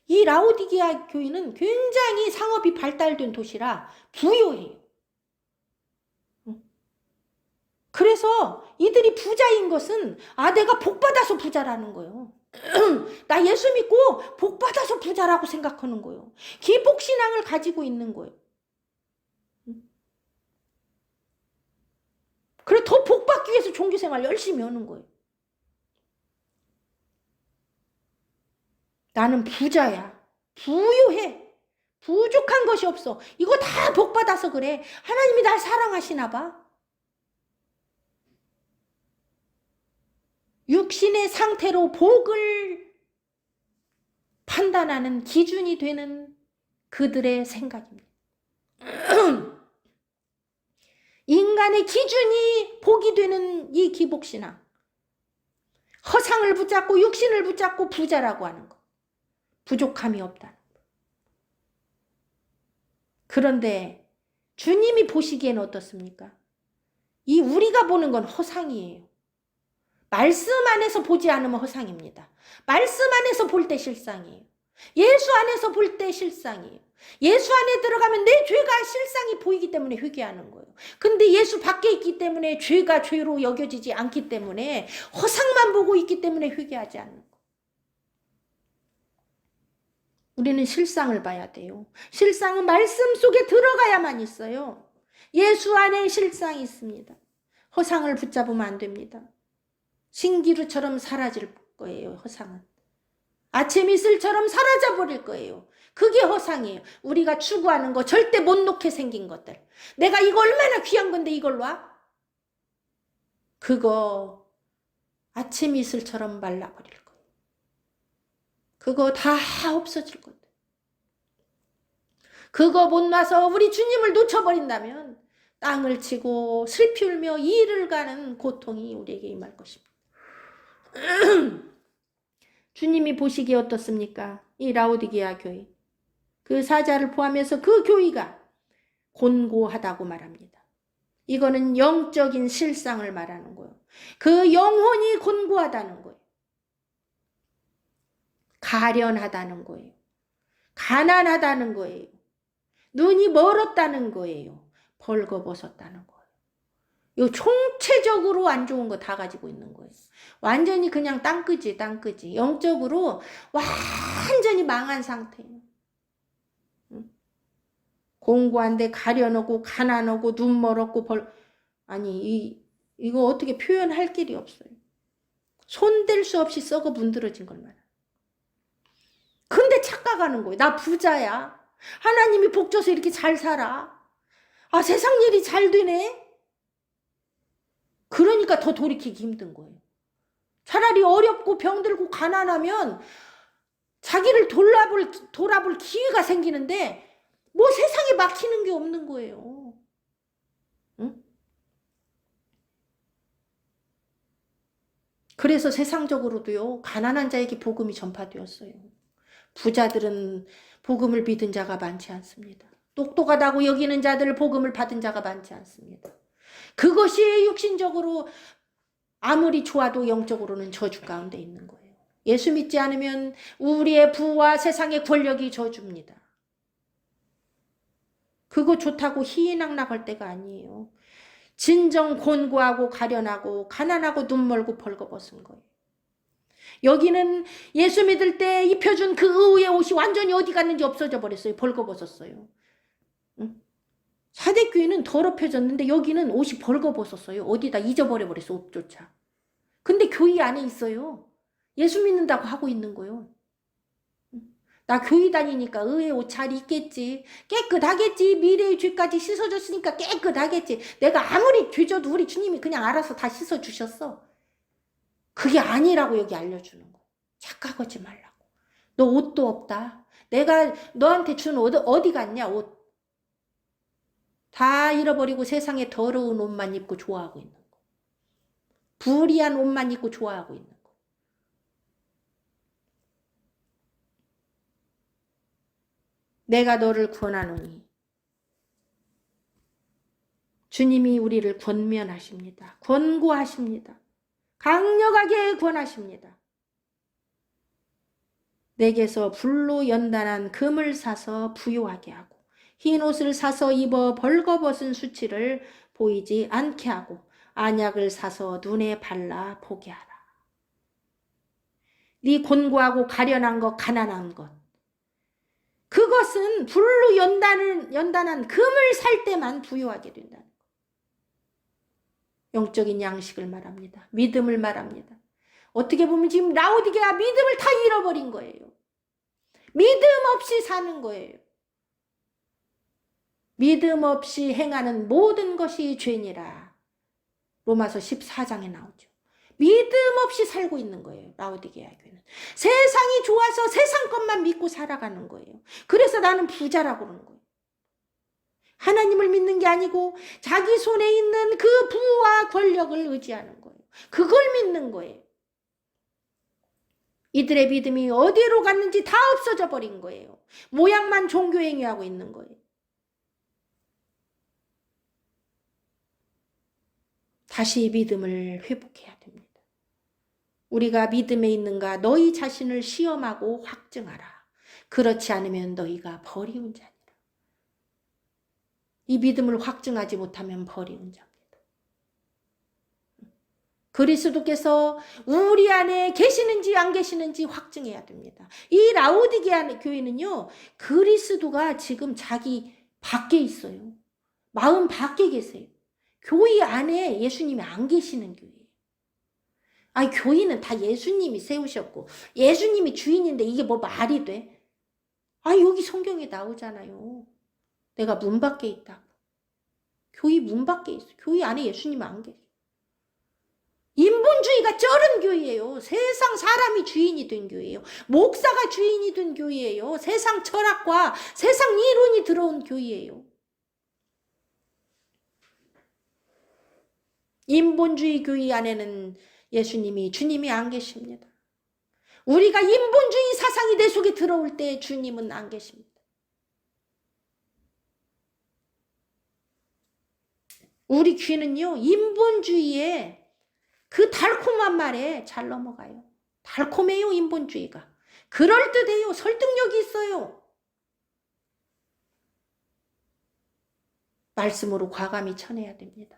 S1: 이 라오디게아 교회는 굉장히 상업이 발달된 도시라 부유해요. 그래서 이들이 부자인 것은 내가 복받아서 부자라는 거예요. 나 예수 믿고 복받아서 부자라고 생각하는 거예요. 기복신앙을 가지고 있는 거예요. 그래 더 복받기 위해서 종교생활 열심히 하는 거예요. 나는 부자야. 부유해. 부족한 것이 없어. 이거 다 복받아서 그래. 하나님이 날 사랑하시나 봐. 육신의 상태로 복을 판단하는 기준이 되는 그들의 생각입니다. 인간의 기준이 복이 되는 이 기복신앙. 허상을 붙잡고 육신을 붙잡고 부자라고 하는 거. 부족함이 없다는 거. 그런데 주님이 보시기에는 어떻습니까? 이 우리가 보는 건 허상이에요. 말씀 안에서 보지 않으면 허상입니다. 말씀 안에서 볼 때 실상이에요. 예수 안에서 볼 때 실상이에요. 예수 안에 들어가면 내 죄가 실상이 보이기 때문에 회개하는 거예요. 근데 예수 밖에 있기 때문에 죄가 죄로 여겨지지 않기 때문에 허상만 보고 있기 때문에 회개하지 않는 거예요. 우리는 실상을 봐야 돼요. 실상은 말씀 속에 들어가야만 있어요. 예수 안에 실상이 있습니다. 허상을 붙잡으면 안 됩니다. 신기루처럼 사라질 거예요. 허상은. 아침 이슬처럼 사라져버릴 거예요. 그게 허상이에요. 우리가 추구하는 거 절대 못 놓게 생긴 것들. 내가 이거 얼마나 귀한 건데 이걸 놔? 그거 아침 이슬처럼 말라버릴 거예요. 그거 다 없어질 건데. 그거 못 놔서 우리 주님을 놓쳐버린다면 땅을 치고 슬피 울며 이를 가는 고통이 우리에게 임할 것입니다. 주님이 보시기에 어떻습니까? 이 라오디게아 교회. 그 사자를 포함해서 그 교회가 곤고하다고 말합니다. 이거는 영적인 실상을 말하는 거예요. 그 영혼이 곤고하다는 거예요. 가련하다는 거예요. 가난하다는 거예요. 눈이 멀었다는 거예요. 벌거벗었다는 거예요. 이 총체적으로 안 좋은 거 다 가지고 있는 거예요. 완전히 그냥 땅끄지. 영적으로 완전히 망한 상태예요. 공부한데 가려놓고 가난하고 눈 멀었고 아니 이거 어떻게 표현할 길이 없어요. 손댈 수 없이 썩어 문드러진 걸 말이야. 근데 착각하는 거예요. 나 부자야. 하나님이 복 줘서 이렇게 잘 살아. 아, 세상 일이 잘 되네. 그러니까 더 돌이키기 힘든 거예요. 차라리 어렵고 병들고 가난하면 자기를 돌아볼 기회가 생기는데 뭐 세상에 막히는 게 없는 거예요. 응? 그래서 세상적으로도요, 가난한 자에게 복음이 전파되었어요. 부자들은 복음을 믿은 자가 많지 않습니다. 똑똑하다고 여기는 자들 복음을 받은 자가 많지 않습니다. 그것이 육신적으로 아무리 좋아도 영적으로는 저주 가운데 있는 거예요. 예수 믿지 않으면 우리의 부와 세상의 권력이 저주입니다. 그거 좋다고 희희낙낙할 때가 아니에요. 진정 곤고하고 가련하고 가난하고 눈 멀고 벌거벗은 거예요. 여기는 예수 믿을 때 입혀준 그 의의 옷이 완전히 어디 갔는지 없어져 버렸어요. 벌거벗었어요. 응? 사대교회는 더럽혀졌는데 여기는 옷이 벌거벗었어요. 어디다 잊어버려 버렸어, 옷조차. 근데 교회 안에 있어요. 예수 믿는다고 하고 있는 거예요. 나 교회 다니니까 의의 옷 잘 입겠지. 깨끗하겠지. 미래의 죄까지 씻어줬으니까 깨끗하겠지. 내가 아무리 죄져도 우리 주님이 그냥 알아서 다 씻어주셨어. 그게 아니라고 여기 알려주는 거. 착각하지 말라고. 너 옷도 없다. 내가 너한테 준 옷 어디 갔냐, 옷. 다 잃어버리고 세상에 더러운 옷만 입고 좋아하고 있는 거. 불의한 옷만 입고 좋아하고 있는 거. 내가 너를 권하노니. 주님이 우리를 권면하십니다. 권고하십니다. 강력하게 권하십니다. 내게서 불로 연단한 금을 사서 부요하게 하고 흰 옷을 사서 입어 벌거벗은 수치를 보이지 않게 하고 안약을 사서 눈에 발라 보게 하라. 네 곤고하고 가련한 것, 가난한 것, 그것은 불로 연단한 금을 살 때만 부요하게 된다는 것. 영적인 양식을 말합니다. 믿음을 말합니다. 어떻게 보면 지금 라오디게아 믿음을 다 잃어버린 거예요. 믿음 없이 사는 거예요. 믿음 없이 행하는 모든 것이 죄니라. 로마서 14장에 나오죠. 믿음 없이 살고 있는 거예요. 라오디게아 교회는. 세상이 좋아서 세상 것만 믿고 살아가는 거예요. 그래서 나는 부자라고 그러는 거예요. 하나님을 믿는 게 아니고 자기 손에 있는 그 부와 권력을 의지하는 거예요. 그걸 믿는 거예요. 이들의 믿음이 어디로 갔는지 다 없어져 버린 거예요. 모양만 종교행위하고 있는 거예요. 다시 믿음을 회복해야 됩니다. 우리가 믿음에 있는가 너희 자신을 시험하고 확증하라. 그렇지 않으면 너희가 버리운 자니라. 이 믿음을 확증하지 못하면 버리운 자입니다. 그리스도께서 우리 안에 계시는지 안 계시는지 확증해야 됩니다. 이 라오디게아 교회는요, 그리스도가 지금 자기 밖에 있어요. 마음 밖에 계세요. 교회 안에 예수님이 안 계시는 교회예요. 아니, 교회는 다 예수님이 세우셨고 예수님이 주인인데 이게 뭐 말이 돼? 아, 여기 성경에 나오잖아요. 내가 문 밖에 있다고. 교회 문 밖에 있어. 교회 안에 예수님이 안 계셔. 인본주의가 쩔은 교회예요. 세상 사람이 주인이 된 교회예요. 목사가 주인이 된 교회예요. 세상 철학과 세상 이론이 들어온 교회예요. 인본주의 교회 안에는 주님이 안 계십니다. 우리가 인본주의 사상이 내 속에 들어올 때 주님은 안 계십니다. 우리 귀는요, 인본주의에 그 달콤한 말에 잘 넘어가요. 달콤해요, 인본주의가. 그럴듯해요. 설득력이 있어요. 말씀으로 과감히 쳐내야 됩니다.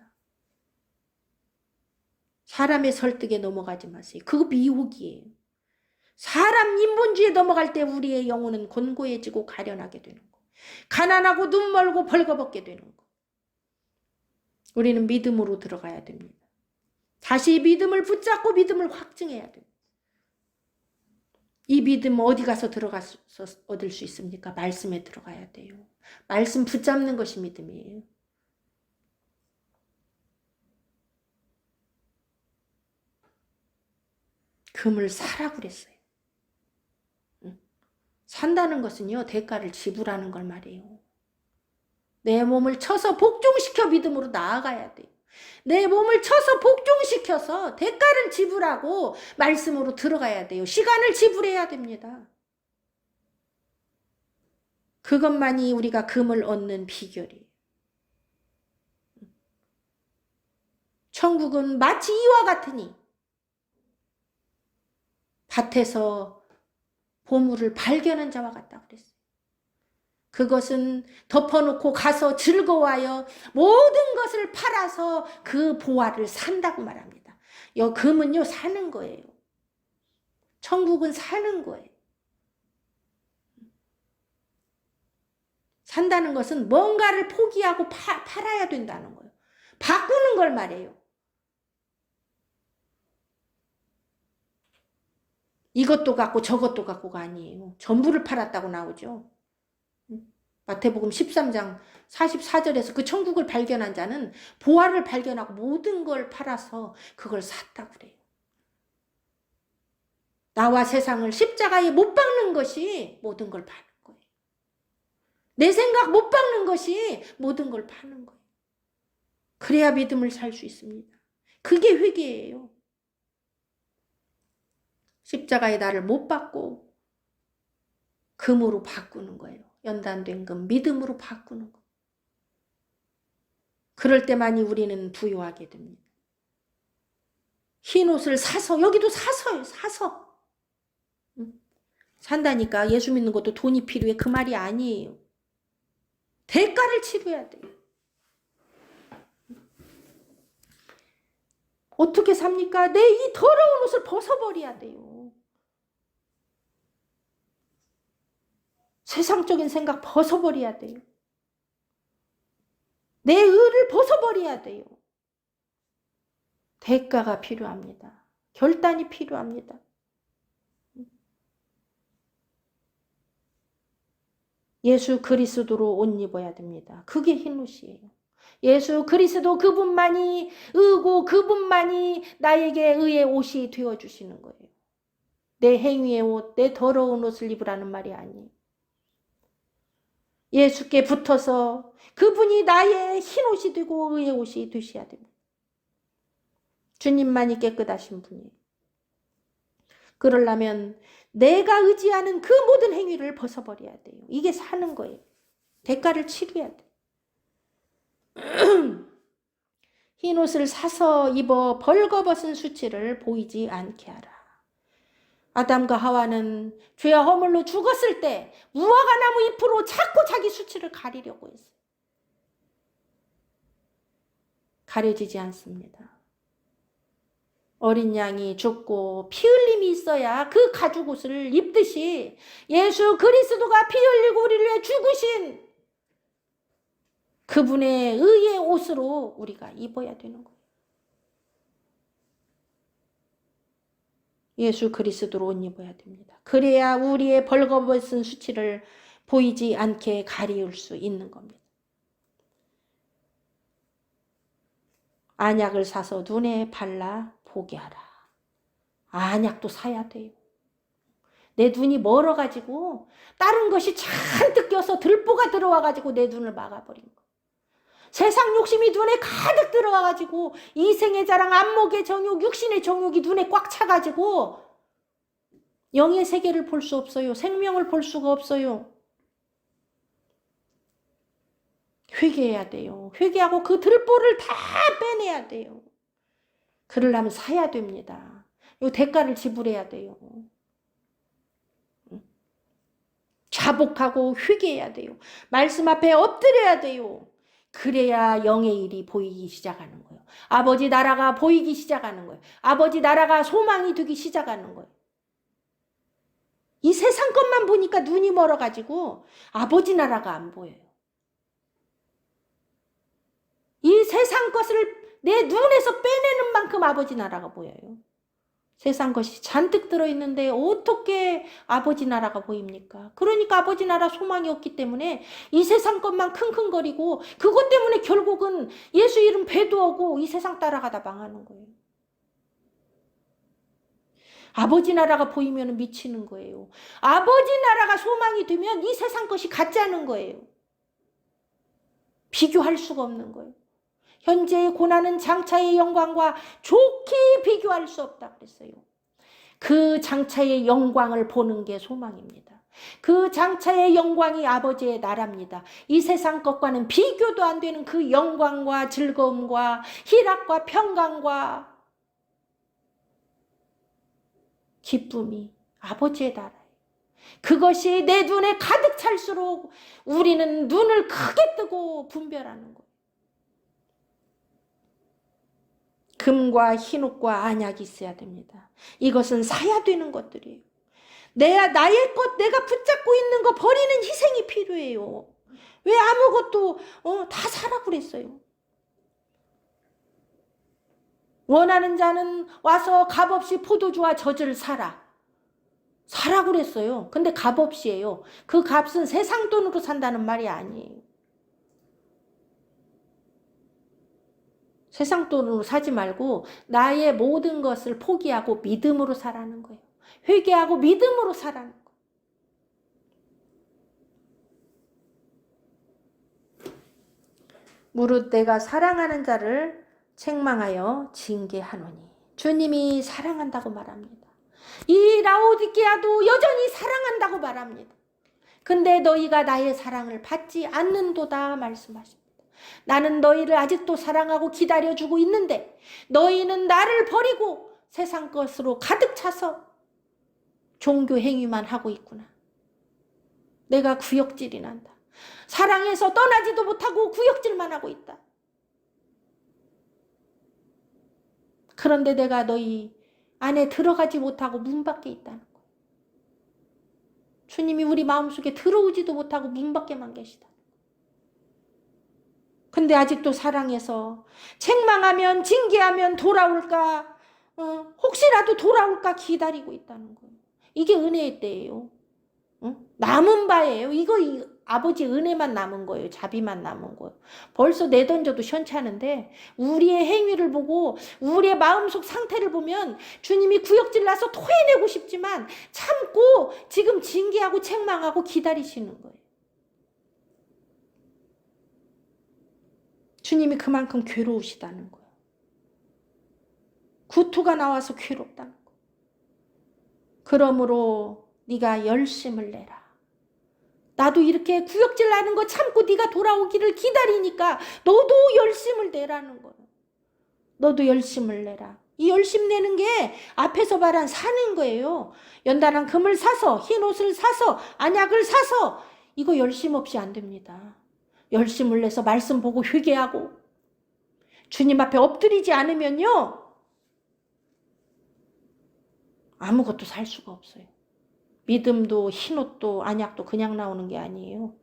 S1: 사람의 설득에 넘어가지 마세요. 그거 미혹이에요. 사람 인본주의에 넘어갈 때 우리의 영혼은 곤고해지고 가련하게 되는 거. 가난하고 눈 멀고 벌거벗게 되는 거. 우리는 믿음으로 들어가야 됩니다. 다시 믿음을 붙잡고 믿음을 확증해야 됩니다. 이 믿음 어디 가서 들어가서 얻을 수 있습니까? 말씀에 들어가야 돼요. 말씀 붙잡는 것이 믿음이에요. 금을 사라고 그랬어요. 산다는 것은요, 대가를 지불하는 걸 말이에요. 내 몸을 쳐서 복종시켜 믿음으로 나아가야 돼요. 내 몸을 쳐서 복종시켜서 대가를 지불하고 말씀으로 들어가야 돼요. 시간을 지불해야 됩니다. 그것만이 우리가 금을 얻는 비결이에요. 천국은 마치 이와 같으니 밭에서 보물을 발견한 자와 같다고 그랬어요. 그것은 덮어놓고 가서 즐거워하여 모든 것을 팔아서 그 보화를 산다고 말합니다. 금은요, 사는 거예요. 천국은 사는 거예요. 산다는 것은 뭔가를 포기하고 팔아야 된다는 거예요. 바꾸는 걸 말해요. 이것도 갖고 저것도 갖고가 아니에요. 전부를 팔았다고 나오죠. 마태복음 13장 44절에서 그 천국을 발견한 자는 보화를 발견하고 모든 걸 팔아서 그걸 샀다고 그래요. 나와 세상을 십자가에 못 박는 것이 모든 걸 파는 거예요. 내 생각 못 박는 것이 모든 걸 파는 거예요. 그래야 믿음을 살 수 있습니다. 그게 회개예요. 십자가에 나를 못 박고 금으로 바꾸는 거예요. 연단된 금, 믿음으로 바꾸는 거. 그럴 때만이 우리는 부유하게 됩니다. 흰 옷을 사서, 여기도 사서요, 사서. 산다니까 예수 믿는 것도 돈이 필요해. 그 말이 아니에요. 대가를 치러야 돼요. 어떻게 삽니까? 내 이 더러운 옷을 벗어버려야 돼요. 세상적인 생각 벗어버려야 돼요. 내 의를 벗어버려야 돼요. 대가가 필요합니다. 결단이 필요합니다. 예수 그리스도로 옷 입어야 됩니다. 그게 흰옷이에요. 예수 그리스도 그분만이 의고 그분만이 나에게 의의 옷이 되어주시는 거예요. 내 행위의 옷, 내 더러운 옷을 입으라는 말이 아니에요. 예수께 붙어서 그분이 나의 흰옷이 되고 의의 옷이 되셔야 됩니다. 주님만이 깨끗하신 분이에요. 그러려면 내가 의지하는 그 모든 행위를 벗어버려야 돼요. 이게 사는 거예요. 대가를 치러야 돼요. 흰옷을 사서 입어 벌거벗은 수치를 보이지 않게 하라. 아담과 하와는 죄와 허물로 죽었을 때 무화과나무 잎으로 자꾸 자기 수치를 가리려고 했어요. 가려지지 않습니다. 어린 양이 죽고 피 흘림이 있어야 그 가죽옷을 입듯이 예수 그리스도가 피 흘리고 우리를 위해 죽으신 그분의 의의 옷으로 우리가 입어야 되는 거예요. 예수 그리스도로 옷 입어야 됩니다. 그래야 우리의 벌거벗은 수치를 보이지 않게 가리울 수 있는 겁니다. 안약을 사서 눈에 발라 보게 하라. 안약도 사야 돼요. 내 눈이 멀어가지고 다른 것이 잔뜩 껴서 들보가 들어와가지고 내 눈을 막아버린 거. 세상 욕심이 눈에 가득 들어와가지고 이생의 자랑, 안목의 정욕, 육신의 정욕이 눈에 꽉 차가지고 영의 세계를 볼 수 없어요. 생명을 볼 수가 없어요. 회개해야 돼요. 회개하고 그 들보를 다 빼내야 돼요. 그러려면 사야 됩니다. 이 대가를 지불해야 돼요. 자복하고 회개해야 돼요. 말씀 앞에 엎드려야 돼요. 그래야 영의 일이 보이기 시작하는 거예요. 아버지 나라가 보이기 시작하는 거예요. 아버지 나라가 소망이 되기 시작하는 거예요. 이 세상 것만 보니까 눈이 멀어가지고 아버지 나라가 안 보여요. 이 세상 것을 내 눈에서 빼내는 만큼 아버지 나라가 보여요. 세상 것이 잔뜩 들어있는데 어떻게 아버지 나라가 보입니까? 그러니까 아버지 나라 소망이 없기 때문에 이 세상 것만 킁킁거리고 그것 때문에 결국은 예수 이름 배도하고 이 세상 따라가다 망하는 거예요. 아버지 나라가 보이면 미치는 거예요. 아버지 나라가 소망이 되면 이 세상 것이 가짜는 거예요. 비교할 수가 없는 거예요. 현재의 고난은 장차의 영광과 좋게 비교할 수 없다 그랬어요. 그 장차의 영광을 보는 게 소망입니다. 그 장차의 영광이 아버지의 나라입니다. 이 세상 것과는 비교도 안 되는 그 영광과 즐거움과 희락과 평강과 기쁨이 아버지의 나라예요. 그것이 내 눈에 가득 찰수록 우리는 눈을 크게 뜨고 분별하는 거예요. 금과 흰옷과 안약이 있어야 됩니다. 이것은 사야 되는 것들이에요. 나의 것, 내가 붙잡고 있는 거 버리는 희생이 필요해요. 왜 아무것도 다 사라고 그랬어요. 원하는 자는 와서 값없이 포도주와 젖을 사라고 그랬어요. 근데 값없이에요. 그 값은 세상 돈으로 산다는 말이 아니에요. 세상 돈으로 사지 말고 나의 모든 것을 포기하고 믿음으로 사라는 거예요. 회개하고 믿음으로 사라는 거예요. 무릇 내가 사랑하는 자를 책망하여 징계하노니. 주님이 사랑한다고 말합니다. 이 라오디게아도 여전히 사랑한다고 말합니다. 근데 너희가 나의 사랑을 받지 않는도다 말씀하십니다. 나는 너희를 아직도 사랑하고 기다려주고 있는데 너희는 나를 버리고 세상 것으로 가득 차서 종교 행위만 하고 있구나. 내가 구역질이 난다. 사랑해서 떠나지도 못하고 구역질만 하고 있다. 그런데 내가 너희 안에 들어가지 못하고 문 밖에 있다는 거예요. 주님이 우리 마음속에 들어오지도 못하고 문 밖에만 계시다. 근데 아직도 사랑해서 책망하면 징계하면 돌아올까 혹시라도 돌아올까 기다리고 있다는 거예요. 이게 은혜의 때예요. 남은 바예요. 이거 아버지 은혜만 남은 거예요. 자비만 남은 거예요. 벌써 내던져도 시원찮은데 우리의 행위를 보고 우리의 마음속 상태를 보면 주님이 구역질 나서 토해내고 싶지만 참고 지금 징계하고 책망하고 기다리시는 거예요. 주님이 그만큼 괴로우시다는 거예요. 구토가 나와서 괴롭다는 거예요. 그러므로 네가 열심을 내라. 나도 이렇게 구역질 나는 거 참고 네가 돌아오기를 기다리니까 너도 열심을 내라는 거예요. 너도 열심을 내라. 이 열심 내는 게 앞에서 말한 사는 거예요. 연단한 금을 사서 흰 옷을 사서 안약을 사서 이거 열심 없이 안 됩니다. 열심을 내서 말씀 보고 회개하고 주님 앞에 엎드리지 않으면요 아무것도 살 수가 없어요. 믿음도 흰옷도 안약도 그냥 나오는 게 아니에요.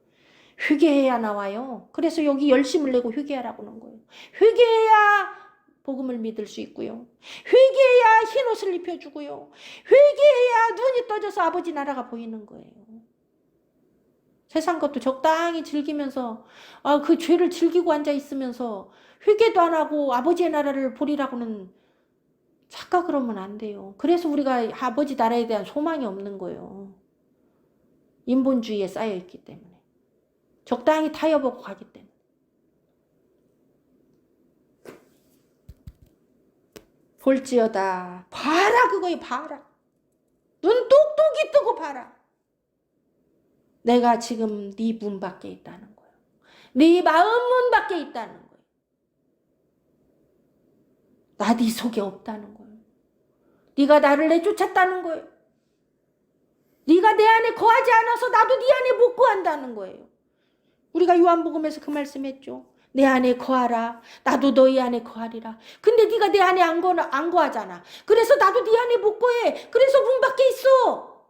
S1: 회개해야 나와요. 그래서 여기 열심을 내고 회개하라고 하는 거예요. 회개해야 복음을 믿을 수 있고요. 회개해야 흰옷을 입혀주고요. 회개해야 눈이 떠져서 아버지 나라가 보이는 거예요. 세상 것도 적당히 즐기면서 그 죄를 즐기고 앉아있으면서 회개도 안 하고 아버지의 나라를 보리라고는 착각을 하면 안 돼요. 그래서 우리가 아버지 나라에 대한 소망이 없는 거예요. 인본주의에 쌓여있기 때문에. 적당히 타협하고 가기 때문에. 볼지어다. 봐라 그거에 봐라. 눈 똑똑히 뜨고 봐라. 내가 지금 네 문 밖에 있다는 거예요. 네 마음 문 밖에 있다는 거예요. 나 네 속에 없다는 거예요. 네가 나를 내쫓았다는 거예요. 네가 내 안에 거하지 않아서 나도 네 안에 못 거한다는 거예요. 우리가 요한복음에서 그 말씀했죠. 내 안에 거하라. 나도 너희 안에 거하리라. 근데 네가 내 안에 안 거하잖아. 그래서 나도 네 안에 못 거해. 그래서 문 밖에 있어.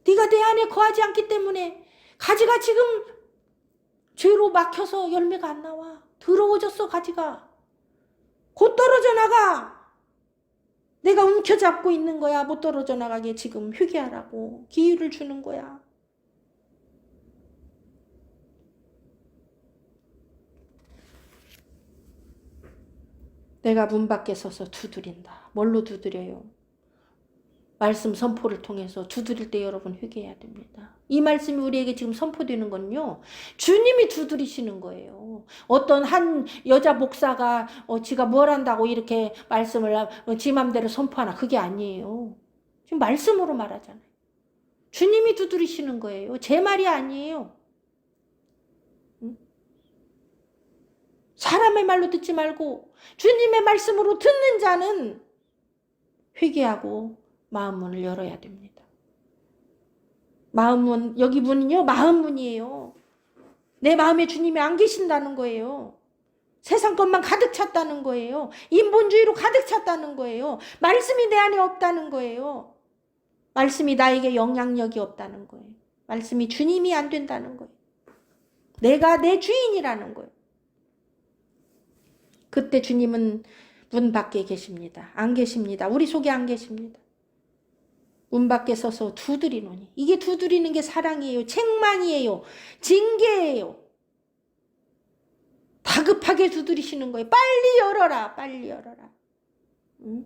S1: 네가 내 안에 거하지 않기 때문에 가지가 지금 죄로 막혀서 열매가 안 나와. 더러워졌어 가지가. 곧 떨어져 나가. 내가 움켜잡고 있는 거야. 못 떨어져 나가게 지금 회개하라고 기회를 주는 거야. 내가 문 밖에 서서 두드린다. 뭘로 두드려요? 말씀 선포를 통해서 두드릴 때 여러분 회개해야 됩니다. 이 말씀이 우리에게 지금 선포되는 건요. 주님이 두드리시는 거예요. 어떤 한 여자 목사가 지가 뭘 한다고 이렇게 말씀을 지 맘대로 선포하나 그게 아니에요. 지금 말씀으로 말하잖아요. 주님이 두드리시는 거예요. 제 말이 아니에요. 사람의 말로 듣지 말고 주님의 말씀으로 듣는 자는 회개하고 마음 문을 열어야 됩니다. 마음 문, 여기 문은요, 마음 문이에요. 내 마음에 주님이 안 계신다는 거예요. 세상 것만 가득 찼다는 거예요. 인본주의로 가득 찼다는 거예요. 말씀이 내 안에 없다는 거예요. 말씀이 나에게 영향력이 없다는 거예요. 말씀이 주님이 안 된다는 거예요. 내가 내 주인이라는 거예요. 그때 주님은 문 밖에 계십니다. 안 계십니다. 우리 속에 안 계십니다. 문 밖에 서서 두드리노니. 이게 두드리는 게 사랑이에요. 책망이에요. 징계예요. 다급하게 두드리시는 거예요. 빨리 열어라. 빨리 열어라. 응?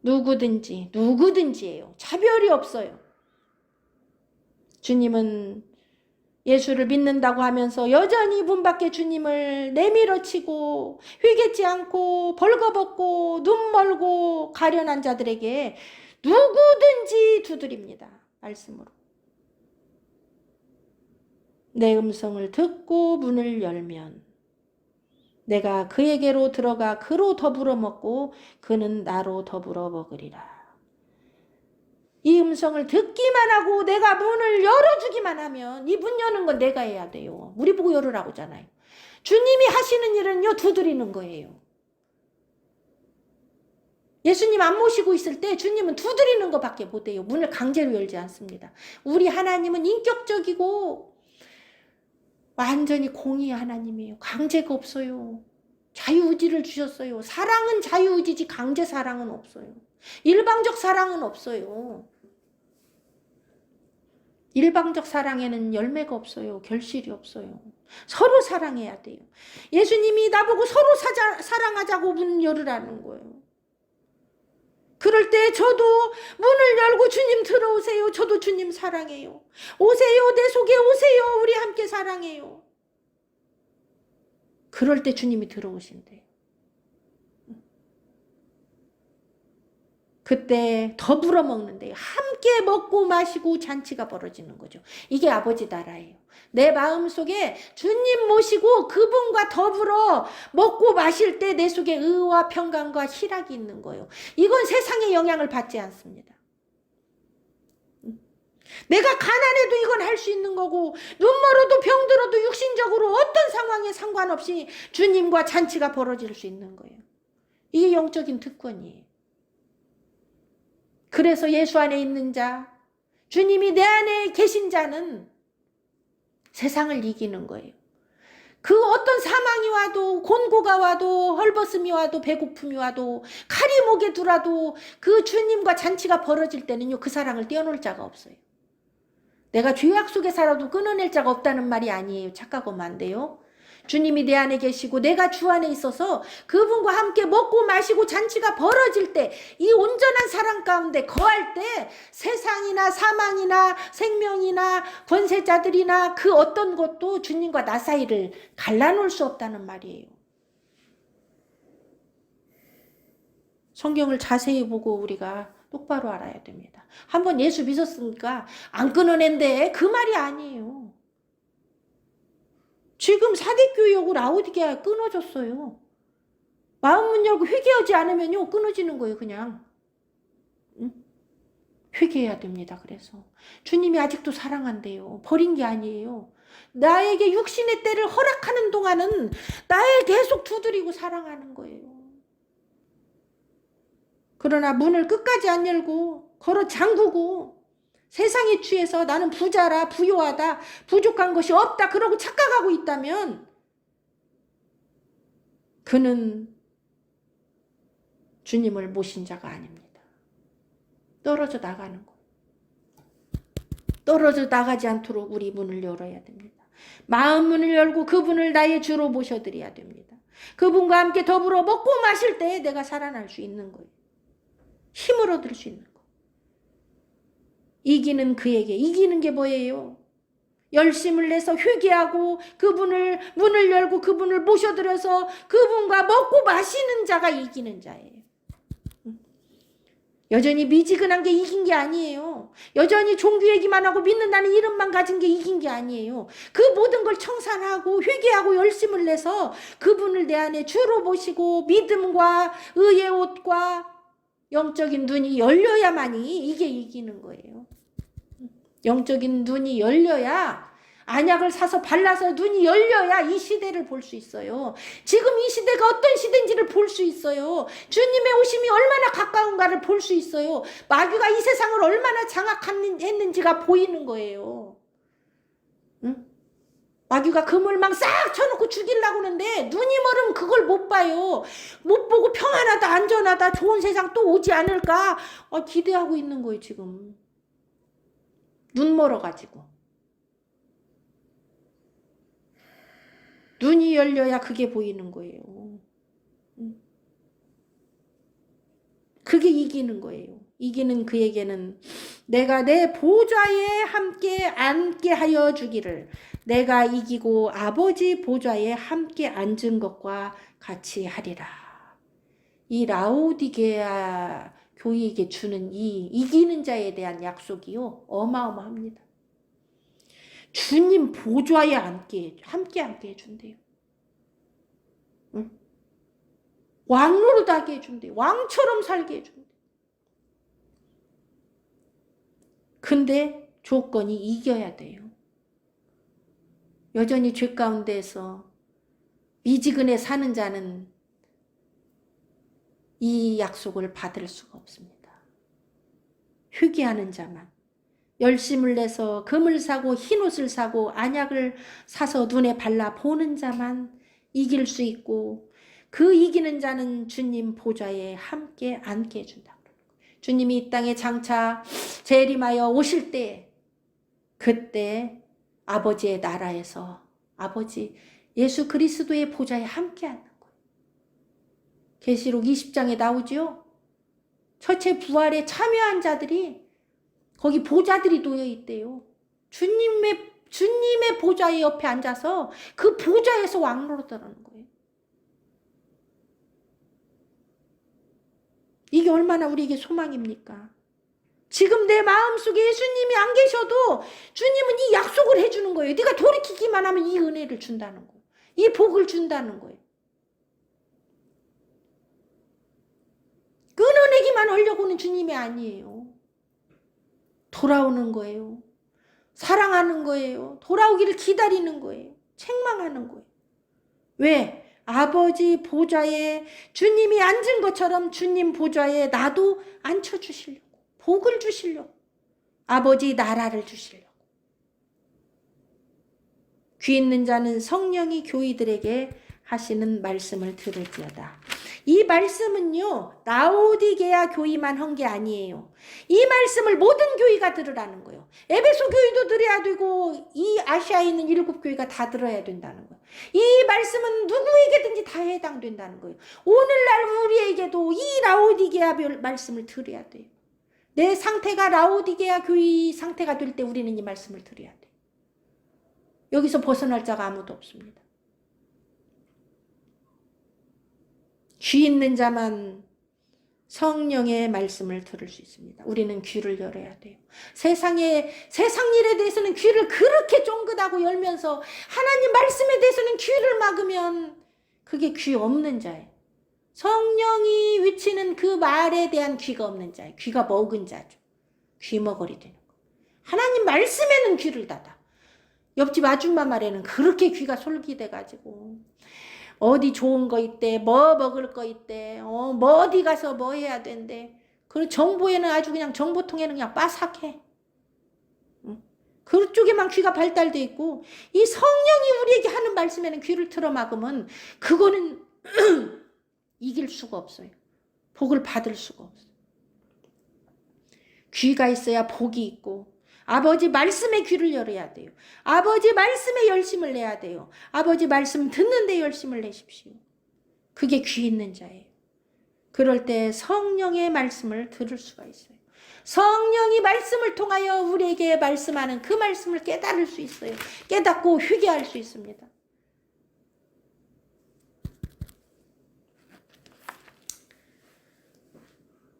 S1: 누구든지예요. 차별이 없어요. 주님은 예수를 믿는다고 하면서 여전히 문 밖에 주님을 내밀어치고 회개치 않고 벌거벗고 눈 멀고 가련한 자들에게 누구든지 두드립니다. 말씀으로. 내 음성을 듣고 문을 열면 내가 그에게로 들어가 그로 더불어 먹고 그는 나로 더불어 먹으리라. 이 음성을 듣기만 하고 내가 문을 열어주기만 하면 이 문 여는 건 내가 해야 돼요. 우리 보고 열으라고 하잖아요. 주님이 하시는 일은요, 두드리는 거예요. 예수님 안 모시고 있을 때 주님은 두드리는 것밖에 못해요. 문을 강제로 열지 않습니다. 우리 하나님은 인격적이고 완전히 공의의 하나님이에요. 강제가 없어요. 자유의지를 주셨어요. 사랑은 자유의지지 강제 사랑은 없어요. 일방적 사랑은 없어요. 일방적 사랑에는 열매가 없어요. 결실이 없어요. 서로 사랑해야 돼요. 예수님이 나보고 서로 사랑하자고 문 열으라는 거예요. 그럴 때 저도 문을 열고 주님 들어오세요. 저도 주님 사랑해요. 오세요. 내 속에 오세요. 우리 함께 사랑해요. 그럴 때 주님이 들어오신대요. 그때 더불어 먹는데요. 함께 먹고 마시고 잔치가 벌어지는 거죠. 이게 아버지 나라예요. 내 마음속에 주님 모시고 그분과 더불어 먹고 마실 때 내 속에 의와 평강과 희락이 있는 거예요. 이건 세상의 영향을 받지 않습니다. 내가 가난해도 이건 할 수 있는 거고 눈 멀어도 병들어도 육신적으로 어떤 상황에 상관없이 주님과 잔치가 벌어질 수 있는 거예요. 이게 영적인 특권이에요. 그래서 예수 안에 있는 자, 주님이 내 안에 계신 자는 세상을 이기는 거예요. 그 어떤 사망이 와도 곤고가 와도 헐벗음이 와도 배고픔이 와도 칼이 목에 들어도 그 주님과 잔치가 벌어질 때는요. 그 사랑을 떼어놓을 자가 없어요. 내가 죄악 속에 살아도 끊어낼 자가 없다는 말이 아니에요. 착각하면 안 돼요. 주님이 내 안에 계시고 내가 주 안에 있어서 그분과 함께 먹고 마시고 잔치가 벌어질 때 이 온전한 사랑 가운데 거할 때 세상이나 사망이나 생명이나 권세자들이나 그 어떤 것도 주님과 나 사이를 갈라놓을 수 없다는 말이에요. 성경을 자세히 보고 우리가 똑바로 알아야 됩니다. 한번 예수 믿었으니까 안 끊어낸대. 그 말이 아니에요. 지금 사대교회하고 라오디게아 끊어졌어요. 마음 문 열고 회개하지 않으면요 끊어지는 거예요. 그냥. 응? 회개해야 됩니다. 그래서 주님이 아직도 사랑한대요. 버린 게 아니에요. 나에게 육신의 때를 허락하는 동안은 나를 계속 두드리고 사랑하는 거예요. 그러나 문을 끝까지 안 열고 걸어 잠그고 세상에 취해서 나는 부자라 부유하다 부족한 것이 없다 그러고 착각하고 있다면 그는 주님을 모신 자가 아닙니다. 떨어져 나가는 거예요. 떨어져 나가지 않도록 우리 문을 열어야 됩니다. 마음 문을 열고 그분을 나의 주로 모셔드려야 됩니다. 그분과 함께 더불어 먹고 마실 때 내가 살아날 수 있는 거예요. 힘을 얻을 수 있는 거예요. 이기는 그에게 이기는 게 뭐예요? 열심을 내서 회개하고 그분을 문을 열고 그분을 모셔들여서 그분과 먹고 마시는 자가 이기는 자예요. 여전히 미지근한 게 이긴 게 아니에요. 여전히 종교 얘기만 하고 믿는다는 이름만 가진 게 이긴 게 아니에요. 그 모든 걸 청산하고 회개하고 열심을 내서 그분을 내 안에 주로 모시고 믿음과 의의 옷과 영적인 눈이 열려야만이 이게 이기는 거예요. 영적인 눈이 열려야 안약을 사서 발라서 눈이 열려야 이 시대를 볼 수 있어요. 지금 이 시대가 어떤 시대인지를 볼 수 있어요. 주님의 오심이 얼마나 가까운가를 볼 수 있어요. 마귀가 이 세상을 얼마나 장악했는지가 보이는 거예요. 응? 마귀가 그물망 싹 쳐놓고 죽이려고 하는데 눈이 멀으면 그걸 못 봐요. 못 보고 평안하다 안전하다 좋은 세상 또 오지 않을까 기대하고 있는 거예요 지금. 눈 멀어가지고. 눈이 열려야 그게 보이는 거예요. 그게 이기는 거예요. 이기는 그에게는 내가 내 보좌에 함께 앉게 하여 주기를 내가 이기고 아버지 보좌에 함께 앉은 것과 같이 하리라. 이 라오디게아 교회에게 주는 이 이기는 자에 대한 약속이요. 어마어마합니다. 주님 보좌에 함께 앉게 해준대요. 응? 왕노릇하게 해준대요. 왕처럼 살게 해준대요. 근데 조건이 이겨야 돼요. 여전히 죄 가운데서 미지근해 사는 자는 이 약속을 받을 수가 없습니다. 회개하는 자만. 열심을 내서 금을 사고 흰옷을 사고 안약을 사서 눈에 발라 보는 자만 이길 수 있고 그 이기는 자는 주님 보좌에 함께 앉게 해준다. 주님이 이 땅에 장차 재림하여 오실 때 그때 아버지의 나라에서 아버지 예수 그리스도의 보좌에 함께 앉는 거예요. 계시록 20장에 나오죠. 첫째 부활에 참여한 자들이 거기 보좌들이 놓여 있대요. 주님의 보좌의 옆에 앉아서 그 보좌에서 왕노릇하는 거예요. 이게 얼마나 우리에게 소망입니까? 지금 내 마음속에 예수님이 안 계셔도 주님은 이 약속을 해주는 거예요. 네가 돌이키기만 하면 이 은혜를 준다는 거예요. 이 복을 준다는 거예요. 끊어내기만 하려고는 주님이 아니에요. 돌아오는 거예요. 사랑하는 거예요. 돌아오기를 기다리는 거예요. 책망하는 거예요. 왜? 아버지 보좌에 주님이 앉은 것처럼 주님 보좌에 나도 앉혀주시려고. 복을 주시려고. 아버지 나라를 주시려고. 귀 있는 자는 성령이 교회들에게 하시는 말씀을 들을지어다. 이 말씀은요. 라오디게아 교회만 한 게 아니에요. 이 말씀을 모든 교회가 들으라는 거예요. 에베소 교회도 들어야 되고 이 아시아에 있는 7교회가 다 들어야 된다는 거예요. 이 말씀은 누구에게든지 다 해당된다는 거예요. 오늘날 우리에게도 이 라오디게아 말씀을 들어야 돼요. 내 상태가 라오디게아 교회 상태가 될 때 우리는 이 말씀을 들어야 돼요. 여기서 벗어날 자가 아무도 없습니다. 귀 있는 자만 성령의 말씀을 들을 수 있습니다. 우리는 귀를 열어야 돼요. 세상 일에 대해서는 귀를 그렇게 쫑긋하고 열면서 하나님 말씀에 대해서는 귀를 막으면 그게 귀 없는 자예요. 성령이 위치는 그 말에 대한 귀가 없는 자예요. 귀가 먹은 자죠. 귀머거리 되는 거. 하나님 말씀에는 귀를 닫아. 옆집 아줌마 말에는 그렇게 귀가 솔깃해가지고 어디 좋은 거 있대, 뭐 먹을 거 있대, 뭐 어디 가서 뭐 해야 된대. 그리고 정보에는 아주 그냥 정보통에는 그냥 빠삭해. 그쪽에만 귀가 발달돼 있고 이 성령이 우리에게 하는 말씀에는 귀를 틀어 막으면 그거는 이길 수가 없어요. 복을 받을 수가 없어요. 귀가 있어야 복이 있고 아버지 말씀에 귀를 열어야 돼요. 아버지 말씀에 열심을 내야 돼요. 아버지 말씀 듣는 데 열심을 내십시오. 그게 귀 있는 자예요. 그럴 때 성령의 말씀을 들을 수가 있어요. 성령이 말씀을 통하여 우리에게 말씀하는 그 말씀을 깨달을 수 있어요. 깨닫고 회개할 수 있습니다.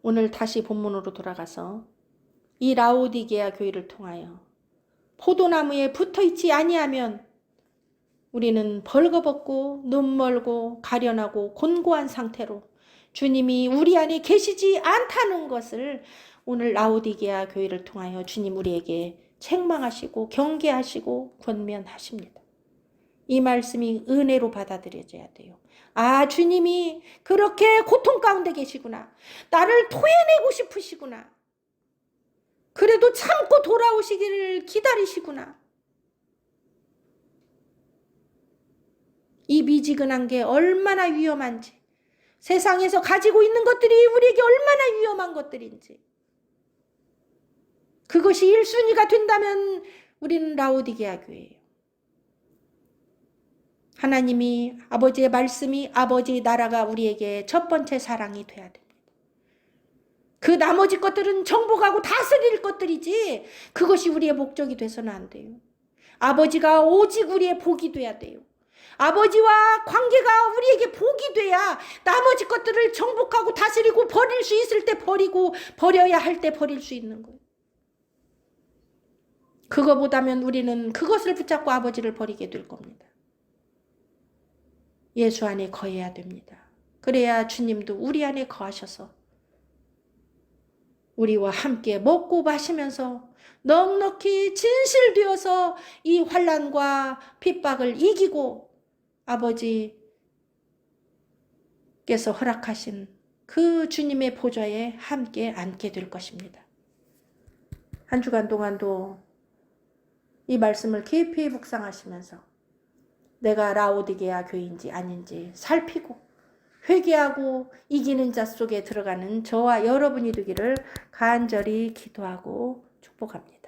S1: 오늘 다시 본문으로 돌아가서 이 라오디게아 교회를 통하여 포도나무에 붙어있지 아니하면 우리는 벌거벗고 눈멀고 가련하고 곤고한 상태로 주님이 우리 안에 계시지 않다는 것을 오늘 라오디게아 교회를 통하여 주님 우리에게 책망하시고 경계하시고 권면하십니다. 이 말씀이 은혜로 받아들여져야 돼요. 아, 주님이 그렇게 고통 가운데 계시구나. 나를 토해내고 싶으시구나. 그래도 참고 돌아오시기를 기다리시구나. 이 미지근한 게 얼마나 위험한지, 세상에서 가지고 있는 것들이 우리에게 얼마나 위험한 것들인지, 그것이 1순위가 된다면 우리는 라오디게아 교회예요. 하나님이 아버지의 말씀이 아버지의 나라가 우리에게 첫 번째 사랑이 돼야 됩니다. 그 나머지 것들은 정복하고 다스릴 것들이지 그것이 우리의 목적이 돼서는 안 돼요. 아버지가 오직 우리의 복이 돼야 돼요. 아버지와 관계가 우리에게 복이 돼야 나머지 것들을 정복하고 다스리고 버릴 수 있을 때 버리고 버려야 할 때 버릴 수 있는 거예요. 그거보다는 우리는 그것을 붙잡고 아버지를 버리게 될 겁니다. 예수 안에 거해야 됩니다. 그래야 주님도 우리 안에 거하셔서 우리와 함께 먹고 마시면서 넉넉히 진실되어서 이 환난과 핍박을 이기고 아버지께서 허락하신 그 주님의 보좌에 함께 앉게 될 것입니다. 한 주간 동안도 이 말씀을 깊이 묵상하시면서 내가 라오디게아 교인지 아닌지 살피고 회개하고 이기는 자 속에 들어가는 저와 여러분이 되기를 간절히 기도하고 축복합니다.